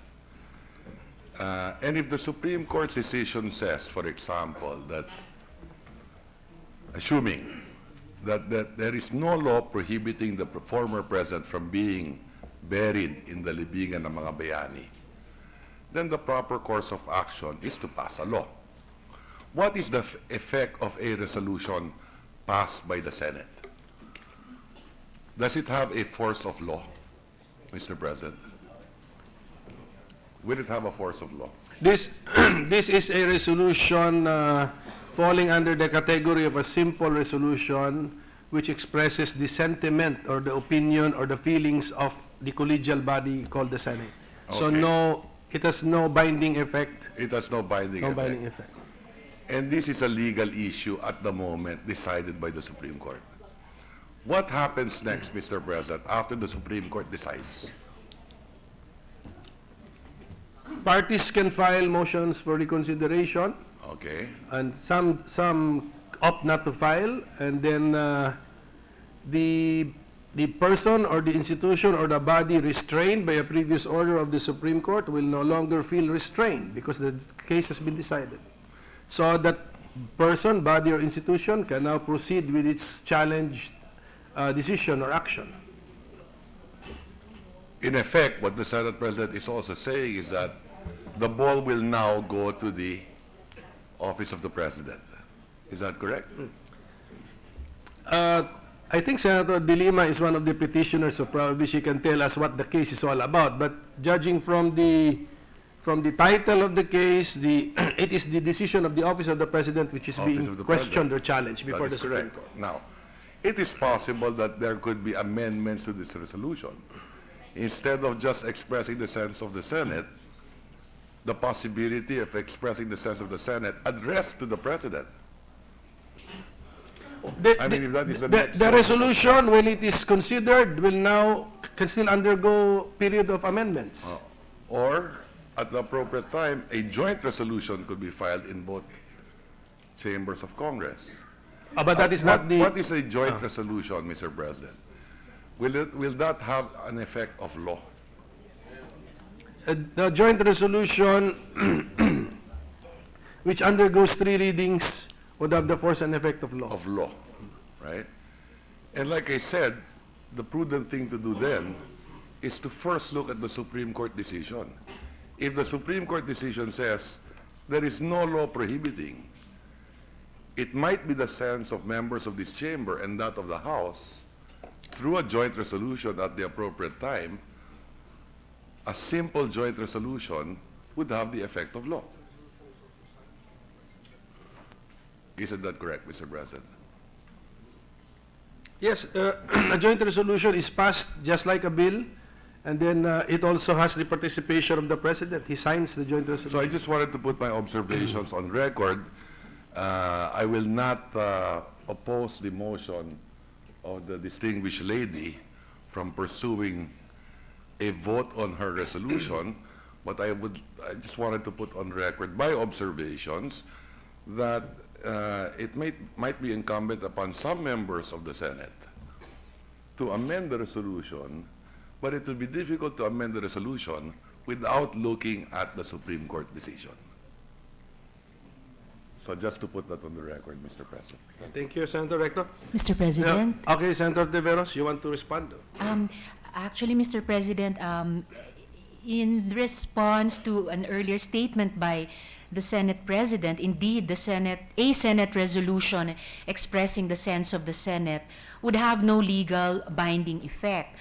And if the Supreme Court's decision says, for example, that assuming that there is no law prohibiting the former president from being buried in the libingan ng mga bayani, then the proper course of action is to pass a law. What is the effect of a resolution passed by the Senate? Does it have a force of law, Mr. President? Will it have a force of law? This is a resolution falling under the category of a simple resolution which expresses the sentiment or the opinion or the feelings of the collegial body called the Senate. So Okay. no, it has no binding effect. It has no binding effect. Binding effect. And this is a legal issue at the moment decided by the Supreme Court. What happens next, Mr. President, after the Supreme Court decides? parties can file motions for reconsideration, Okay. and some opt not to file, and then the person or the institution or the body restrained by a previous order of the Supreme Court will no longer feel restrained because the case has been decided. So that person, body, or institution can now proceed with its challenged decision or action. In effect, what the Senate President is also saying is that the ball will now go to the office of the President. Is that correct? I think Senator De Lima is one of the petitioners, so probably she can tell us what the case is all about. But judging from the title of the case, it is the decision of the office of the President which is Office being of the questioned President. or challenged before That the is Supreme correct. Court. Now, it is possible that there could be amendments to this resolution. Instead of just expressing the sense of the Senate, the possibility of expressing the sense of the Senate addressed to the President. I mean, if that is the next The step. resolution, when it is considered, can still undergo period of amendments. Or, at the appropriate time, a joint resolution could be filed in both chambers of Congress. But that is not the... What is a joint resolution, Mr. President? Will that have an effect of law? The joint resolution which undergoes 3 readings would have the force and effect of law. Of law, right? And like I said, the prudent thing to do then is to first look at the Supreme Court decision. If the Supreme Court decision says there is no law prohibiting, it might be the sense of members of this chamber and that of the House, through a joint resolution at the appropriate time, a simple joint resolution would have the effect of law. Isn't that correct, Mr. President? Yes, a joint resolution is passed just like a bill, and then it also has the participation of the President. He signs the joint So I resolution. just wanted to put my observations on record. I will not oppose the motion of the distinguished lady from pursuing a vote on her resolution, but I just wanted to put on record my observations that it might be incumbent upon some members of the Senate to amend the resolution, but it will be difficult to amend the resolution without looking at the Supreme Court decision. So just to put that on the record, Mr. President. Thank you, Senator Recto. Mr. President? Okay, Senator De Veros, you want to respond? Actually, Mr. President, in response to an earlier statement by the Senate President, indeed, a Senate resolution expressing the sense of the Senate would have no legal binding effect.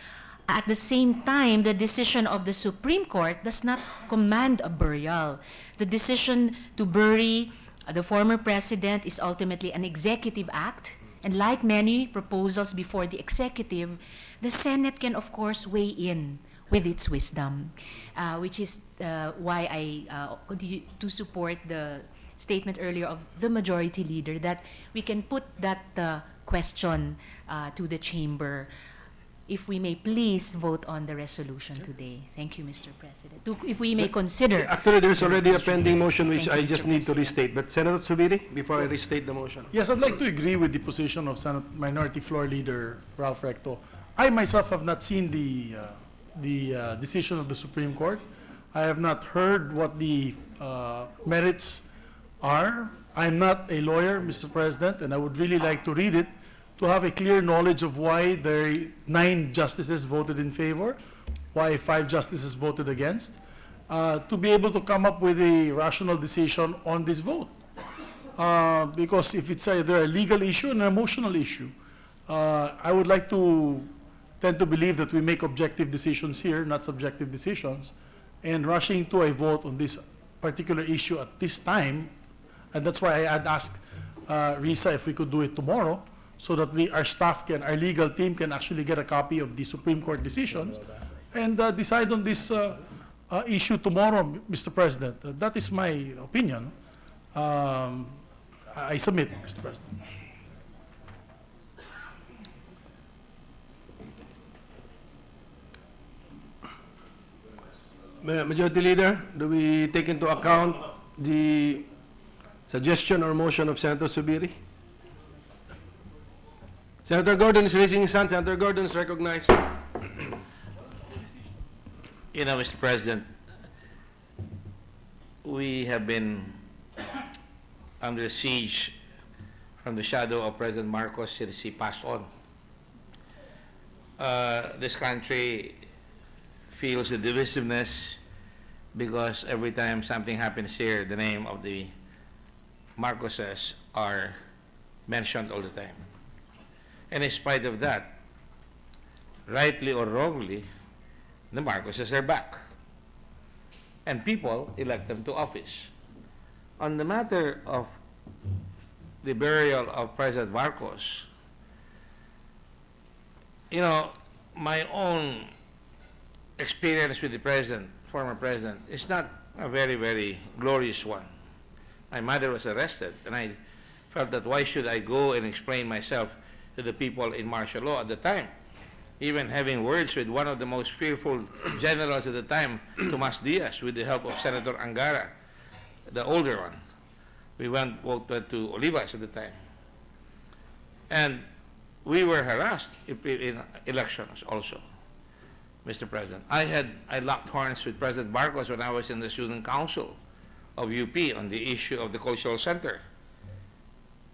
At the same time, the decision of the Supreme Court does not command a burial. The decision to bury the former president is ultimately an executive act, and like many proposals before the executive, the Senate can, of course, weigh in with its wisdom, which is why I continue to support the statement earlier of the majority leader that we can put that question to the chamber. If we may please vote on the resolution today. Thank you, Mr. President. If we may consider. Actually, there's already a pending motion which Thank you, I just Mr. need to President. restate. But Senator Subiri, before I restate the motion. Yes, I'd like to agree with the position of Senate Minority Floor Leader Ralph Recto. I myself have not seen the decision of the Supreme Court. I have not heard what the merits are. I'm not a lawyer, Mr. President, and I would really like to read it to have a clear knowledge of why the 9 justices voted in favor, why 5 justices voted against, to be able to come up with a rational decision on this vote. Because if it's either a legal issue and an emotional issue, I would like to tend to believe that we make objective decisions here, not subjective decisions, and rushing to a vote on this particular issue at this time, and that's why I had asked Risa if we could do it tomorrow, so that our staff our legal team can actually get a copy of the Supreme Court decisions and decide on this issue tomorrow, Mr. President. That is my opinion. I submit, Mr. President. Majority Leader, do we take into account the suggestion or motion of Senator Subiri? Senator Gordon is raising his hand. Senator Gordon is recognized. You know, Mr. President, we have been under siege from the shadow of President Marcos since he passed on. This country feels the divisiveness because every time something happens here, the name of the Marcoses are mentioned all the time. And in spite of that, rightly or wrongly, the Marcoses are back. And people elect them to office. On the matter of the burial of President Marcos, you know, my own experience with the president, former president, is not a very, very glorious one. My mother was arrested, and I felt that why should I go and explain myself to the people in martial law at the time? Even having words with one of the most fearful generals at the time, Tomas Diaz, with the help of Senator Angara, the older one. We went to Olivas at the time. And we were harassed in elections also, Mr. President. I locked horns with President Marcos when I was in the student council of UP on the issue of the cultural center.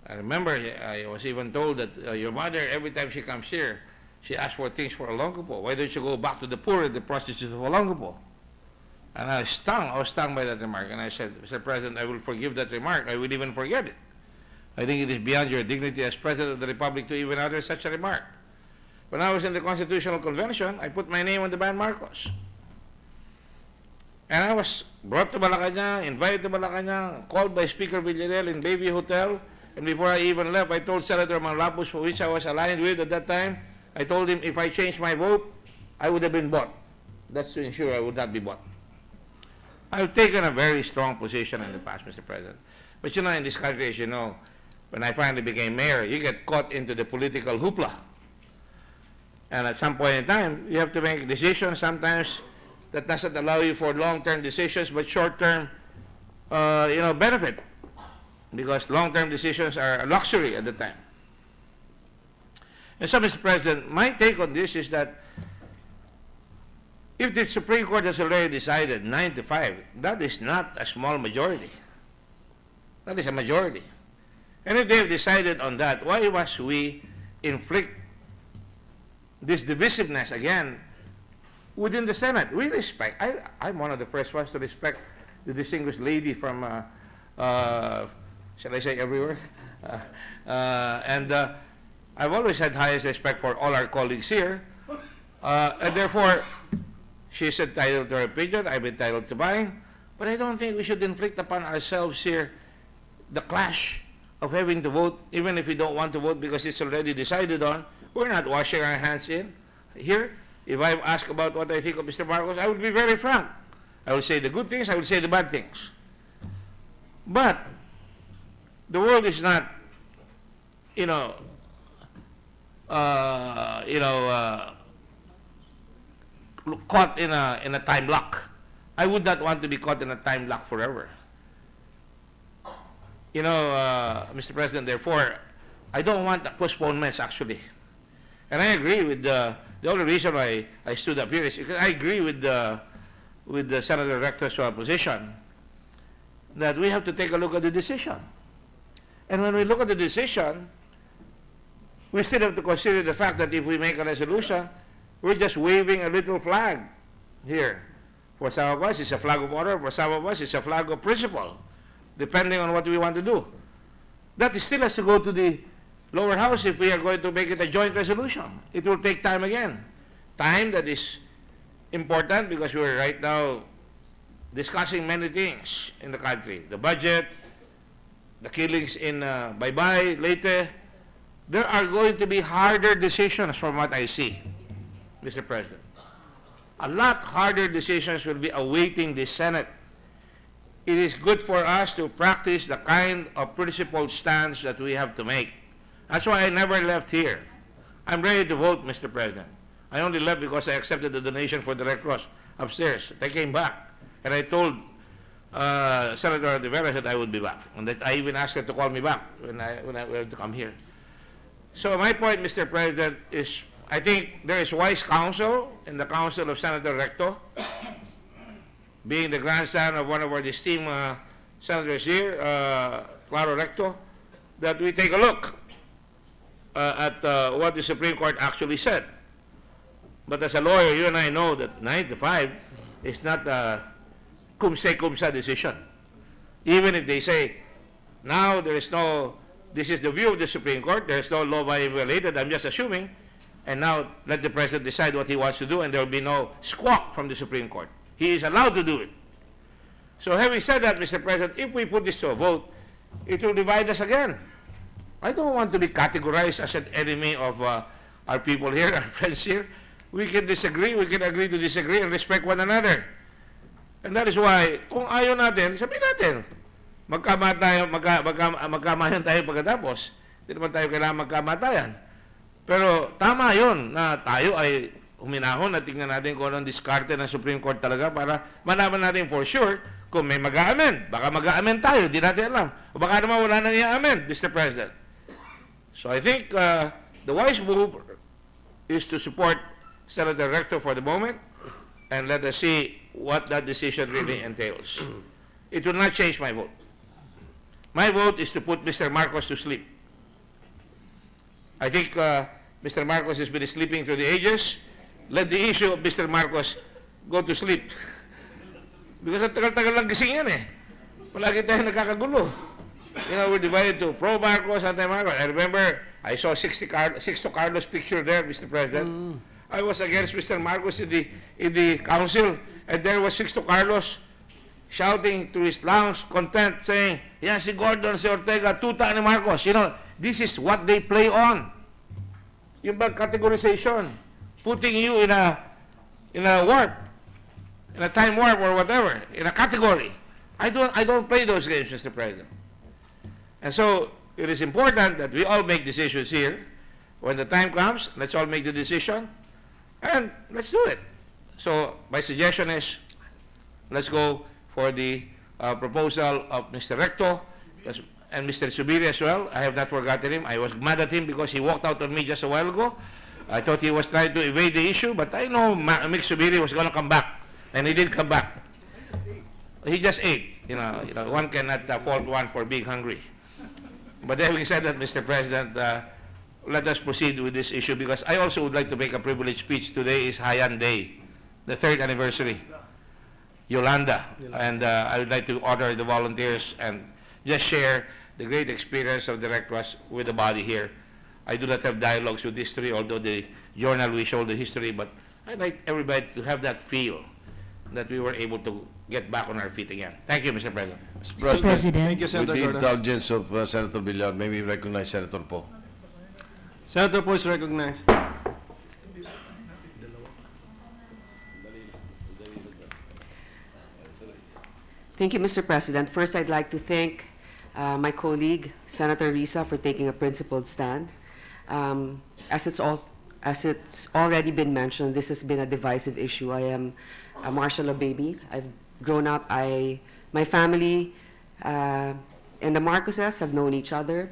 I remember I was even told that your mother, every time she comes here, she asks for things for Olongapo. Why don't you go back to the poor and the prostitutes of Olongapo? And I was stung by that remark. And I said, Mr. President, I will forgive that remark. I will even forget it. I think it is beyond your dignity as President of the Republic to even utter such a remark. When I was in the Constitutional Convention, I put my name on the ban Marcos. And I was brought to Malacanang, invited to Malacanang, called by Speaker Villarreal in Bayview Hotel. And before I even left, I told Senator Manlapus, for which I was aligned with at that time, I told him if I changed my vote, I would have been bought. That's to ensure I would not be bought. I've taken a very strong position in the past, Mr. President. But you know, in this country, as you know, when I finally became mayor, you get caught into the political hoopla. And at some point in time, you have to make decisions sometimes that doesn't allow you for long-term decisions, but short-term, benefit. Because long-term decisions are a luxury at the time. And so, Mr. President, my take on this is that if the Supreme Court has already decided 9-5, that is not a small majority. That is a majority. And if they have decided on that, why must we inflict this divisiveness again within the Senate? We respect. I'm one of the first ones to respect the distinguished lady from, shall I say everywhere? I've always had highest respect for all our colleagues here. And therefore, she's entitled to her opinion, I'm entitled to mine. But I don't think we should inflict upon ourselves here the clash of having to vote, even if we don't want to vote because it's already decided on. We're not washing our hands in here. If I'm asked about what I think of Mr. Marcos, I would be very frank. I will say the good things, I will say the bad things. But the world is not, caught in a time lock. I would not want to be caught in a time lock forever. Mr. President, therefore, I don't want postponements, actually. And I agree with the only reason why I stood up here is because I agree with the Senator Rector's position that we have to take a look at the decision. And when we look at the decision, we still have to consider the fact that if we make a resolution, we're just waving a little flag here. For some of us, it's a flag of honor. For some of us, it's a flag of principle, depending on what we want to do. That still has to go to the lower house if we are going to make it a joint resolution. It will take time again. Time that is important because we're right now discussing many things in the country. The budget, the killings in Baybay, Leyte. There are going to be harder decisions from what I see, Mr. President. A lot harder decisions will be awaiting the Senate. It is good for us to practice the kind of principled stance that we have to make. That's why I never left here. I'm ready to vote, Mr. President. I only left because I accepted the donation for the Red Cross. upstairs. I came back, and I told Senator Rivera that I would be back, and that I even asked her to call me back when I wanted to come here. So my point, Mr. President, is I think there is wise counsel in the counsel of Senator Recto, being the grandson of one of our esteemed senators here, Claro Recto, that we take a look at what the Supreme Court actually said. But as a lawyer, you and I know that 9 to 5 is not a cum se cum sa decision. Even if they say, now there is no, this is the view of the Supreme Court, there is no law violated, I'm just assuming, and now let the President decide what he wants to do, and there will be no squawk from the Supreme Court. He is allowed to do it. So having said that, Mr. President, if we put this to a vote, it will divide us again. I don't want to be categorized as an enemy of our people here, our friends here. We can disagree, we can agree to disagree and respect one another. And that is why, kung ayaw natin, sabihin natin, magkamayan tayo pagkatapos. Hindi naman tayo kailangan magkamatayan. Pero tama yun na tayo ay huminahon at tingnan natin kung anong diskarte ng Supreme Court talaga para malaman natin for sure kung may mag-a-amend. Baka mag-a-amend tayo, di natin alam. O baka naman wala nang i-amend, Mr. President. So I think the wise move is to support Senator Recto for the moment, and let us see what that decision really entails. It will not change my vote. My vote is to put Mr. Marcos to sleep. I think Mr. Marcos has been sleeping through the ages. Let the issue of Mr. Marcos go to sleep. Because at tagal-tagal lang gising yan eh. Palagi tayo nagkakagulo. You know, we're divided to pro-Marcos, anti-Marcos. I remember I saw Sixto Carlos picture there, Mr. President. I was against Mr. Marcos in the council, and there was Sixto Carlos shouting to his lungs content, saying, "Yan si Gordon, si Ortega, tuta ni Marcos." You know, this is what they play on. Yung bang categorization, putting you in a warp, in a time warp or whatever, in a category. I don't play those games, Mr. President. And so it is important that we all make decisions here. When the time comes, let's all make the decision. And let's do it. So my suggestion is, let's go for the proposal of Mr. Recto and Mr. Subiri as well. I have not forgotten him. I was mad at him because he walked out on me just a while ago. I thought he was trying to evade the issue, but I know Mick Subiri was going to come back, and he did come back. He just ate. You know, one cannot fault one for being hungry. But having said that, Mr. President, let us proceed with this issue, because I also would like to make a privileged speech. Today is Hayan Day, the 3rd anniversary, Yolanda, and I would like to honor the volunteers and just share the great experience of the Rectoras with the body here. I do not have dialogues with history, although the journal we show the history, but I'd like everybody to have that feel that we were able to get back on our feet again. Thank you, Mr. President. Mr. President. Thank you, With Senator the Gordon. indulgence of Senator Villar, may we recognize Senator Poe. Senator Poe is recognized. Thank you, Mr. President. First, I'd like to thank my colleague, Senator Risa, for taking a principled stand. As it's already been mentioned, this has been a divisive issue. I am a martial law baby. I've grown up, my family and the Marcoses have known each other,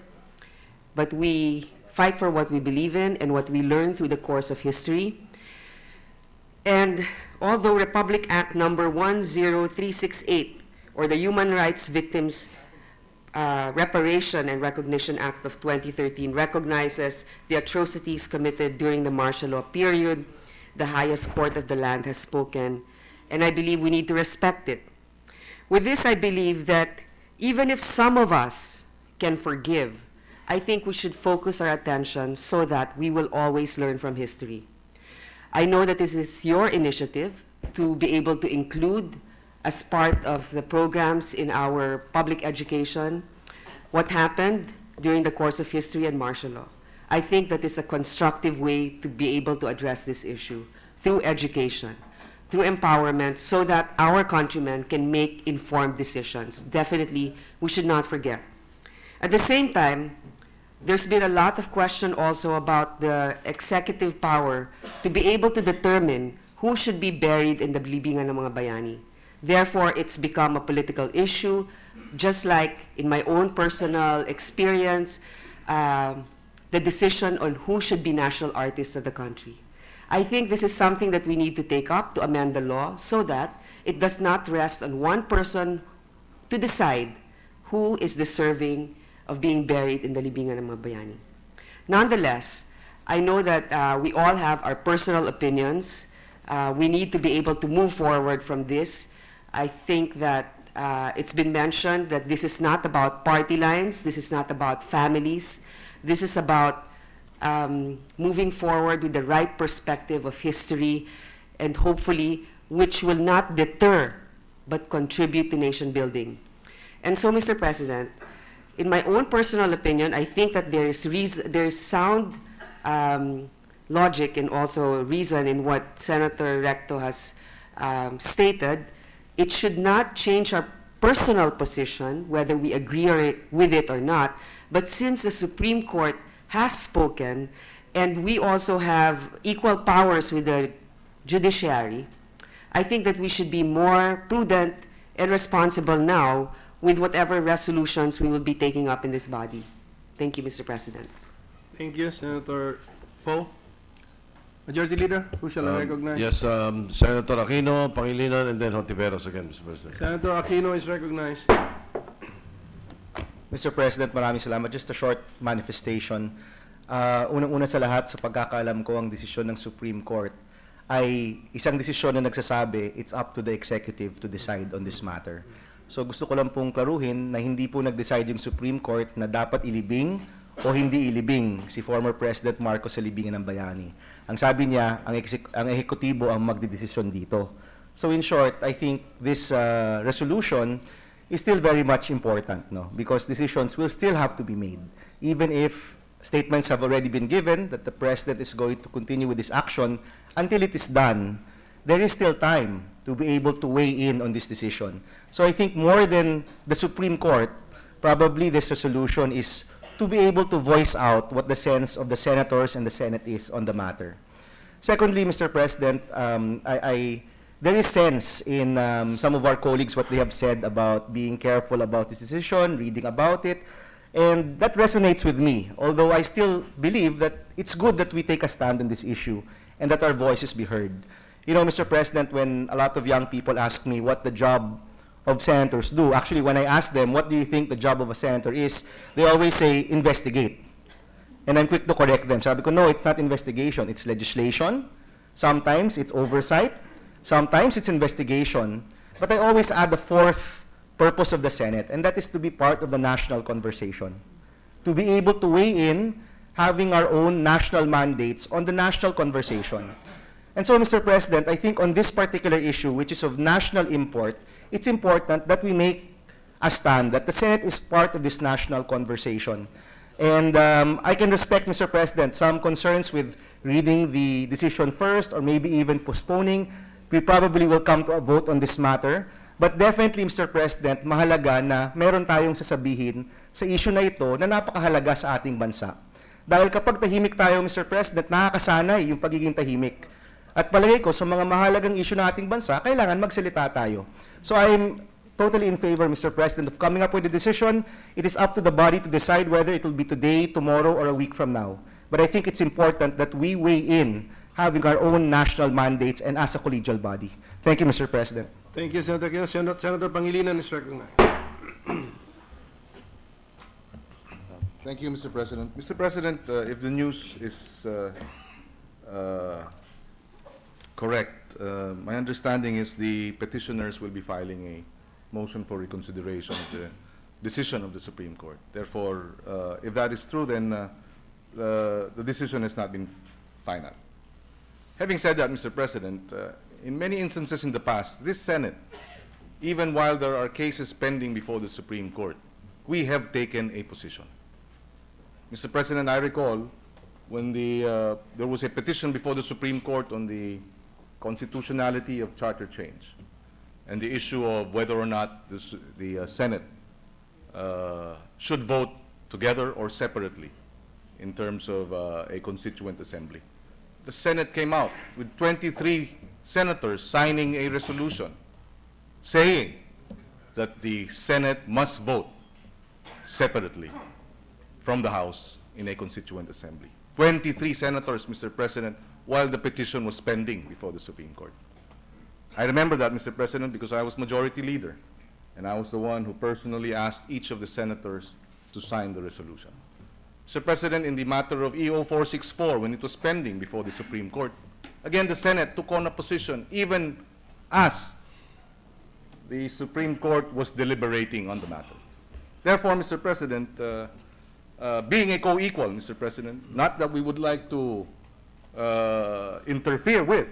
but we fight for what we believe in and what we learn through the course of history. And although Republic Act number 10368, or the Human Rights Victims Reparation and Recognition Act of 2013, recognizes the atrocities committed during the martial law period, the highest court of the land has spoken, and I believe we need to respect it. With this, I believe that even if some of us can forgive, I think we should focus our attention so that we will always learn from history. I know that this is your initiative to be able to include as part of the programs in our public education what happened during the course of history and martial law. I think that is a constructive way to be able to address this issue through education, through empowerment, so that our countrymen can make informed decisions. Definitely, we should not forget. At the same time, there's been a lot of question also about the executive power to be able to determine who should be buried in the libingan ng mga bayani. Therefore, it's become a political issue, just like in my own personal experience, the decision on who should be national artists of the country. I think this is something that we need to take up to amend the law so that it does not rest on one person to decide who is deserving of being buried in the libingan ng mga bayani. Nonetheless, I know that we all have our personal opinions. We need to be able to move forward from this. I think that it's been mentioned that this is not about party lines, this is not about families, this is about moving forward with the right perspective of history, and hopefully which will not deter but contribute to nation building. And so, Mr. President, in my own personal opinion, I think that there is sound logic and also reason in what Senator Recto has stated. It should not change our personal position, whether we agree with it or not, but since the Supreme Court has spoken, and we also have equal powers with the judiciary, I think that we should be more prudent and responsible now with whatever resolutions we will be taking up in this body. Thank you, Mr. President. Thank you, Senator Poe. Majority Leader, who shall I recognize? Yes, Senator Aquino, Pangilinan, and then Hontiveros again, Mr. President. Senator Aquino is recognized. Mr. President, maraming salamat. Just a short manifestation. Unang-una sa lahat, sa pagkakaalam ko, ang desisyon ng Supreme Court ay isang desisyon na nagsasabi, it's up to the executive to decide on this matter. So gusto ko lang pong klaruhin na hindi po nag-decide yung Supreme Court na dapat ilibing o hindi ilibing si former President Marcos sa libingan ng bayani. Ang sabi niya, ang ehekutibo ang magdedesisyon dito. So in short, I think this resolution is still very much important, no? Because decisions will still have to be made. Even if statements have already been given that the President is going to continue with this action, until it is done, there is still time to be able to weigh in on this decision. So I think more than the Supreme Court, probably this resolution is to be able to voice out what the sense of the senators and the Senate is on the matter. Secondly, Mr. President, there is sense in some of our colleagues what they have said about being careful about this decision, reading about it, and that resonates with me, although I still believe that it's good that we take a stand on this issue and that our voices be heard. You know, Mr. President, when a lot of young people ask me what the job of senators do, actually when I ask them, what do you think the job of a senator is, they always say, investigate. And I'm quick to correct them. Sabi ko, no, it's not investigation, it's legislation. Sometimes it's oversight. Sometimes it's investigation. But I always add the fourth purpose of the Senate, and that is to be part of the national conversation. To be able to weigh in, having our own national mandates on the national conversation. And so, Mr. President, I think on this particular issue, which is of national import, it's important that we make a stand, that the Senate is part of this national conversation. And I can respect, Mr. President, some concerns with reading the decision first or maybe even postponing. We probably will come to a vote on this matter. But definitely, Mr. President, mahalaga na meron tayong sasabihin sa issue na ito na napakahalaga sa ating bansa. Dahil kapag tahimik tayo, Mr. President, nakakasanay yung pagiging tahimik. At palagay ko, sa mga mahalagang issue ng ating bansa, kailangan magsalita tayo. So I'm totally in favor, Mr. President, of coming up with a decision. It is up to the body to decide whether it will be today, tomorrow, or a week from now. But I think it's important that we weigh in having our own national mandates and as a collegial body. Thank you, Mr. President. Thank you, Senator Aquino. Senator Pangilinan is recognized. Thank you, Mr. President. Mr. President, if the news is correct, my understanding is the petitioners will be filing a motion for reconsideration of the decision of the Supreme Court. Therefore, if that is true, then the decision has not been final. Having said that, Mr. President, in many instances in the past, this Senate, even while there are cases pending before the Supreme Court, we have taken a position. Mr. President, I recall when there was a petition before the Supreme Court on the constitutionality of charter change and the issue of whether or not the Senate should vote together or separately in terms of a constituent assembly. the Senate came out with 23 senators signing a resolution saying that the Senate must vote separately from the House in a constituent assembly. 23 senators, Mr. President, while the petition was pending before the Supreme Court. I remember that, Mr. President, because I was majority leader, and I was the one who personally asked each of the senators to sign the resolution. Mr. President, in the matter of EO 464, when it was pending before the Supreme Court, again, the Senate took on a position even as the Supreme Court was deliberating on the matter. Therefore, Mr. President, being a co-equal, Mr. President, not that we would like to interfere with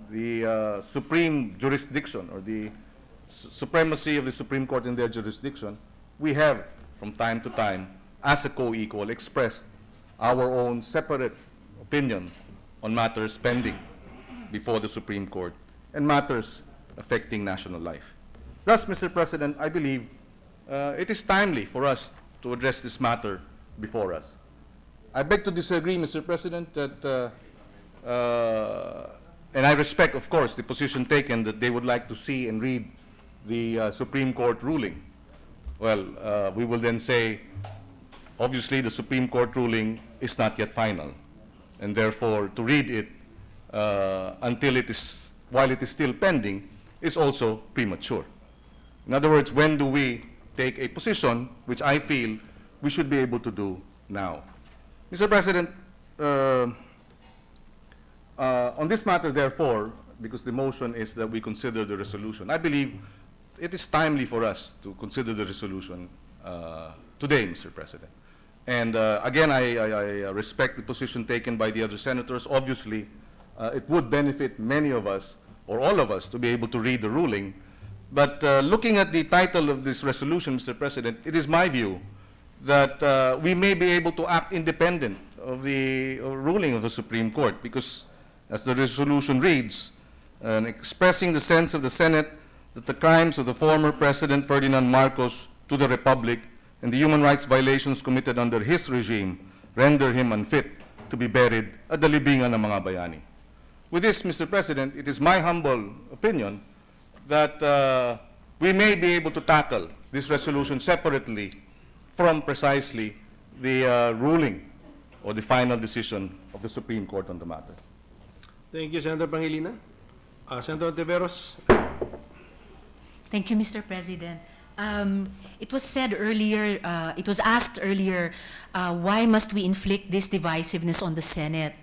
the supreme jurisdiction or the supremacy of the Supreme Court in their jurisdiction, we have, from time to time, as a co-equal, expressed our own separate opinion on matters pending before the Supreme Court and matters affecting national life. Thus, Mr. President, I believe it is timely for us to address this matter before us. I beg to disagree, Mr. President, that, and I respect, of course, the position taken that they would like to see and read the Supreme Court ruling. Well, we will then say, obviously, the Supreme Court ruling is not yet final, and therefore, to read it while it is still pending is also premature. In other words, when do we take a position, which I feel we should be able to do now? Mr. President, on this matter, therefore, because the motion is that we consider the resolution, I believe it is timely for us to consider the resolution today, Mr. President. And again, I respect the position taken by the other senators. Obviously, it would benefit many of us, or all of us, to be able to read the ruling. But looking at the title of this resolution, Mr. President, it is my view that we may be able to act independent of the ruling of the Supreme Court, because as the resolution reads, expressing the sense of the Senate that the crimes of the former President Ferdinand Marcos to the Republic and the human rights violations committed under his regime render him unfit to be buried at the libingan ng mga bayani. With this, Mr. President, it is my humble opinion that we may be able to tackle this resolution separately from precisely the ruling or the final decision of the Supreme Court on the matter. Thank you, Senator Pangilinan. Senator Tiveros. Thank you, Mr. President. It was said earlier, it was asked earlier, why must we inflict this divisiveness on the Senate?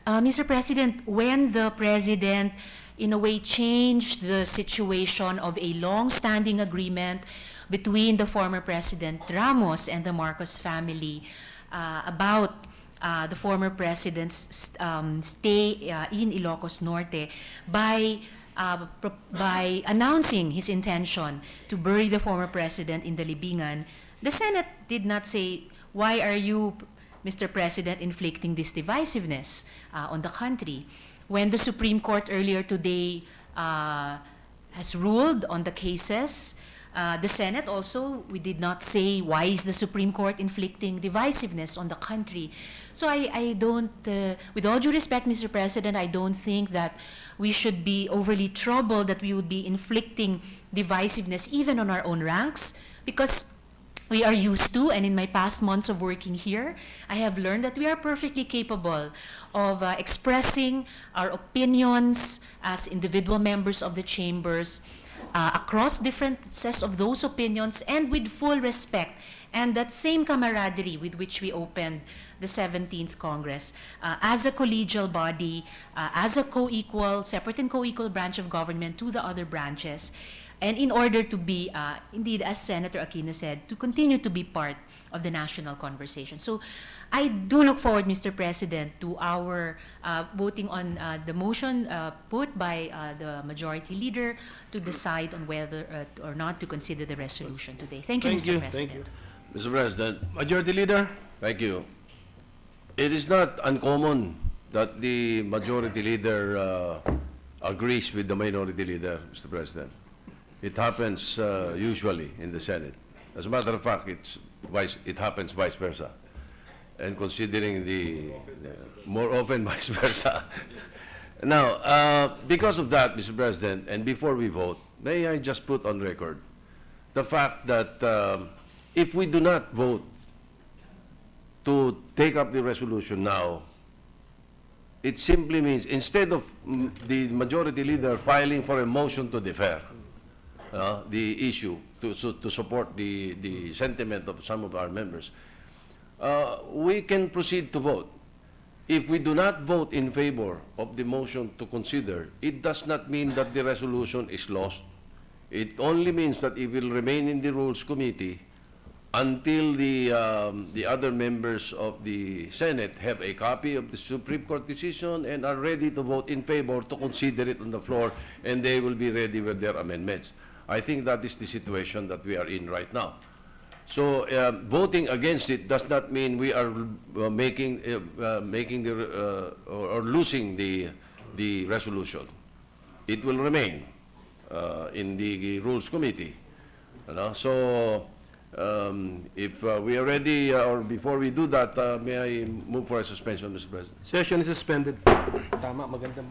Mr. President, when the President, in a way, changed the situation of a long-standing agreement between the former President Ramos and the Marcos family about the former President's stay in Ilocos Norte by announcing his intention to bury the former President in the libingan, the Senate did not say, why are you, Mr. President, inflicting this divisiveness on the country? When the Supreme Court earlier today has ruled on the cases, the Senate also, we did not say, why is the Supreme Court inflicting divisiveness on the country? So I don't, with all due respect, Mr. President, I don't think that we should be overly troubled that we would be inflicting divisiveness even on our own ranks, because we are used to, and in my past months of working here, I have learned that we are perfectly capable of expressing our opinions as individual members of the chambers across different sets of those opinions and with full respect and that same camaraderie with which we opened the 17th Congress as a collegial body, as a co-equal, separate and co-equal branch of government to the other branches. And in order to be, indeed, as Senator Aquino said, to continue to be part of the national conversation. So I do look forward, Mr. President, to our voting on the motion put by the majority leader to decide on whether or not to consider the resolution today. Thank you, Mr. President. Thank you. Mr. President, Majority Leader. thank you. It is not uncommon that the majority leader agrees with the minority leader, Mr. President. It happens usually in the Senate. As a matter of fact, it happens vice versa. and considering the more often vice versa. Now, because of that, Mr. President, and before we vote, may I just put on record the fact that if we do not vote to take up the resolution now, it simply means instead of the majority leader filing for a motion to defer the issue to support the sentiment of some of our members, we can proceed to vote. If we do not vote in favor of the motion to consider, it does not mean that the resolution is lost. It only means that it will remain in the Rules Committee until the other members of the Senate have a copy of the Supreme Court decision and are ready to vote in favor to consider it on the floor, and they will be ready with their amendments. I think that is the situation that we are in right now. So voting against it does not mean we are making the or losing the resolution. It will remain in the Rules Committee. So if we are ready, or before we do that, may I move for a suspension, Mr. President? Session is suspended. Tama, maganda.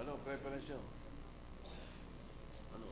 Ano, preference nyo? Ano,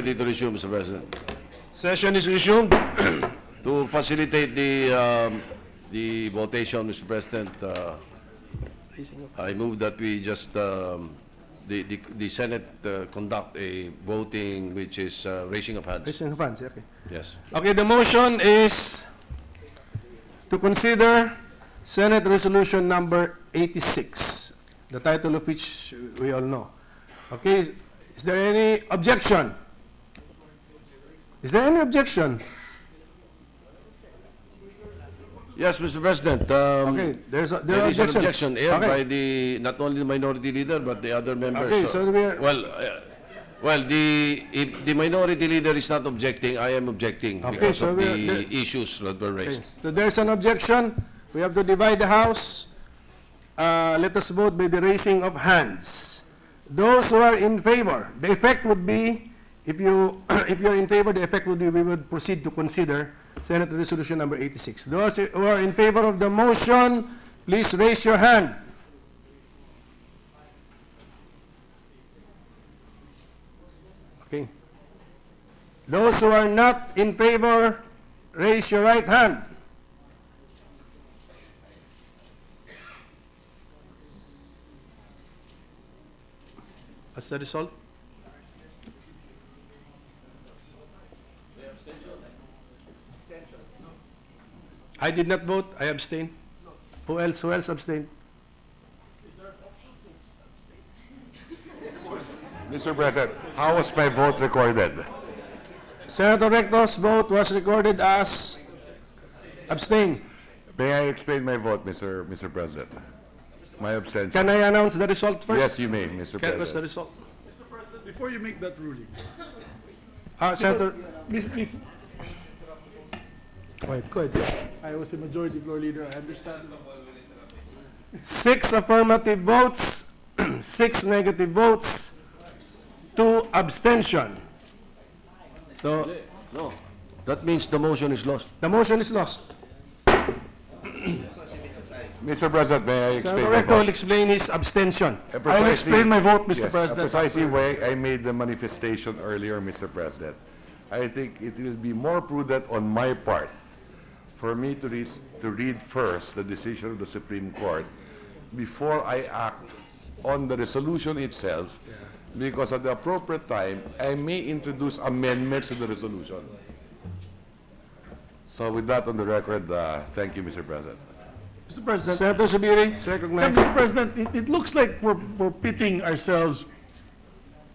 ready to resume, Mr. President. Session is resumed. To facilitate the votation, Mr. President, I move that we just, the Senate conduct a voting which is raising of hands. Raising of hands, okay. Yes. Okay, the motion is to consider Senate Resolution number 86, the title of which we all know. Okay, is there any objection? Is there any objection? Yes, Mr. President. Okay, there are There is an objections. objection aired Okay. by not only the minority leader, but the other members. Okay, so we are- Well, if the minority leader is not objecting, I am objecting Okay, because so of we the are- issues that were Okay, raised. so there's an objection. We have to divide the House. Let us vote by the raising of hands. Those who are in favor, the effect would be, if you're in favor, the effect would be we would proceed to consider Senate Resolution number 86. Those who are in favor of the motion, please raise your hand. Okay. Those who are not in favor, raise your right hand. What's the result? I did not vote. I abstain. Who else? Who else abstained? Mr. President, how was my vote recorded? Senator Recto's vote was recorded as abstain. May I explain my vote, Mr. President? My abstention. Can I announce the result first? Yes, you may, Mr. What's the President. result? Mr. President, before you make that ruling, Senator, go ahead. I was a majority floor leader, I understand. 6 affirmative votes, 6 negative votes, 2 abstention. So No, that means the motion is lost. the motion is lost. Mr. President, may I explain Senator my Recto will vote? explain his abstention. I'll explain my vote, Mr. Yes, President. precisely way I made the manifestation earlier, Mr. President. I think it will be more prudent on my part for me to read first the decision of the Supreme Court before I act on the resolution itself, because at the appropriate time, I may introduce amendments to the resolution. So with that on the record, thank you, Mr. President. Mr. President, Senator Subiri is yeah, recognized. Mr. President, it looks like we're pitting ourselves